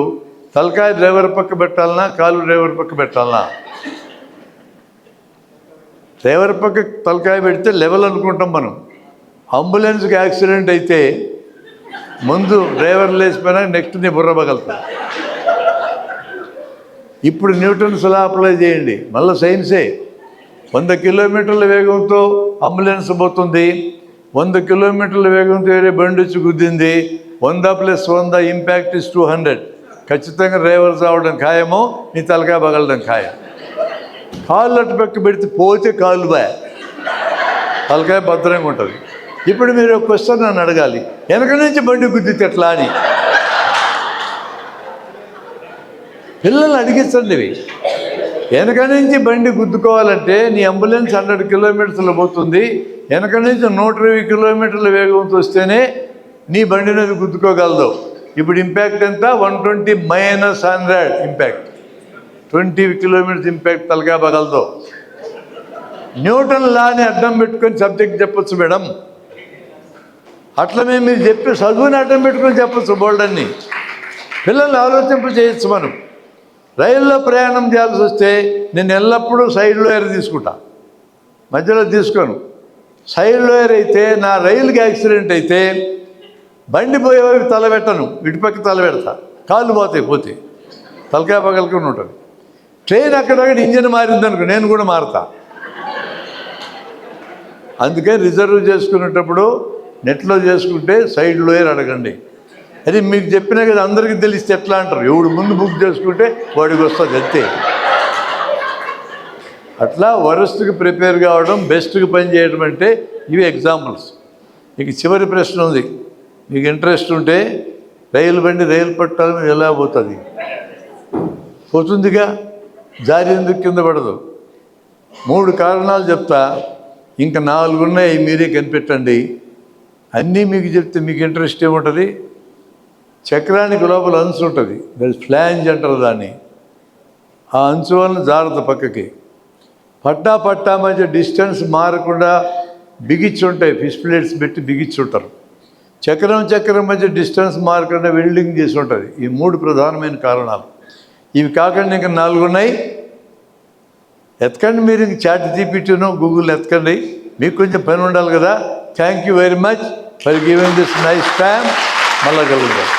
తలకాయ డ్రైవర్ పక్క పెట్టాలన్నా కాలు డ్రైవర్ పక్క పెట్టాలన్నా? డ్రైవర్ పక్క తలకాయ పెడితే లెవెల్ అనుకుంటాం మనం. అంబులెన్స్కి యాక్సిడెంట్ అయితే ముందు డ్రైవర్ లేచిపోయినా నెక్స్ట్ నీ బుర్ర పగలుతుంది. ఇప్పుడు న్యూటన్స్ లా అప్లై చేయండి, మళ్ళీ సైన్సే. 100 కిలోమీటర్ల వేగంతో అంబులెన్స్ పోతుంది, 100 కిలోమీటర్ల వేగంతో వేరే బండి వచ్చి గుద్దింది, 100 + 100 ఇంపాక్ట్ ఇస్ 200. ఖచ్చితంగా డ్రైవర్ చావడం ఖాయమో, నీ తలకాయ పగలడం ఖాయం. కాళ్ళు అటు పక్క పెడితే పోతే కాళ్ళు బాయ్, తలకాయ భద్రంగా ఉంటుంది. ఇప్పుడు మీరు ఒక క్వశ్చన్ నన్ను అడగాలి, వెనక నుంచి బండి గుద్దితే ఎట్లా అని. పిల్లలు అడిగించండి. ఇవి వెనక నుంచి బండి గుద్దుకోవాలంటే నీ అంబులెన్స్ 100 కిలోమీటర్లు పోతుంది, వెనక నుంచి 120 కిలోమీటర్ల వేగంతో వస్తేనే నీ బండి మీద గుద్దుకోగలదు. ఇప్పుడు ఇంపాక్ట్ ఎంత? 120 - 100 ఇంపాక్ట్, 20 కిలోమీటర్స్ ఇంపాక్ట్ తలగా పగలదు. న్యూటన్ లాని అడ్డం పెట్టుకొని సబ్జెక్ట్ చెప్పచ్చు మేడం. అట్లనే మీరు చెప్పి చదువుని అడ్డం పెట్టుకొని చెప్పచ్చు బోల్డన్ని. పిల్లల్ని ఆలోచింప చేయొచ్చు మనం. రైల్లో ప్రయాణం చేయాల్సి వస్తే నేను ఎల్లప్పుడూ సైడ్ లోయర్ తీసుకుంటా, మధ్యలో తీసుకోను. సైడ్ లోయర్ అయితే నా రైలుకి యాక్సిడెంట్ అయితే బండి పోయే వైపు తల పెట్టను, ఇటుపక్క తల పెడతా, కాళ్ళు పోతే తలకాయ పగలుకొని ఉంటుంది. ట్రైన్ అక్కడక్కడ ఇంజిన్ మారిందనుకో నేను కూడా మారుతా. అందుకే రిజర్వ్ చేసుకునేటప్పుడు నెట్లో చేసుకుంటే సైడ్ లోయర్ అడగండి. అది మీకు చెప్పినా కదా, అందరికీ తెలిస్తే ఎట్లా అంటారు, ఎవడు ముందు బుక్ చేసుకుంటే వాడికి వస్తుంది అంతే. అట్లా వరస్ట్కి ప్రిపేర్ కావడం, బెస్ట్కి పని చేయడం అంటే ఇవి ఎగ్జాంపుల్స్. ఇక చివరి ప్రశ్న ఉంది, మీకు ఇంట్రెస్ట్ ఉంటే రైలు పట్టాలని ఎలా పోతుంది? పోతుందిగా, జారి ఎందుకు కింద పడదు? 3 కారణాలు చెప్తా, ఇంకా 4 ఉన్నాయి, మీరే కనిపెట్టండి. అన్నీ మీకు చెప్తే మీకు ఇంట్రెస్ట్ ఏముంటుంది? చక్రానికి లోపల అంచు ఉంటుంది, ఫ్లాంజ్ అంటారు దాన్ని. ఆ అంచు వలన జాగ్రత్త పక్కకి. పట్టా మధ్య డిస్టెన్స్ మారకుండా బిగిచ్చి ఉంటాయి, ఫిష్ ప్లేట్స్ పెట్టి బిగిచ్చి ఉంటారు. చక్రం మధ్య డిస్టెన్స్ మార్క్ వెల్డింగ్ చేసి ఉంటుంది. ఈ 3 ప్రధానమైన కారణాలు. ఇవి కాకుండా ఇంకా 4 ఉన్నాయి. ఎతకండి, మీరు ఇంక చాట్ జీపీటీనో గూగుల్ ఎతకండి, మీకు కొంచెం పని ఉండాలి కదా. Thank you very much for giving this nice time. మళ్ళా కలుగుతాం.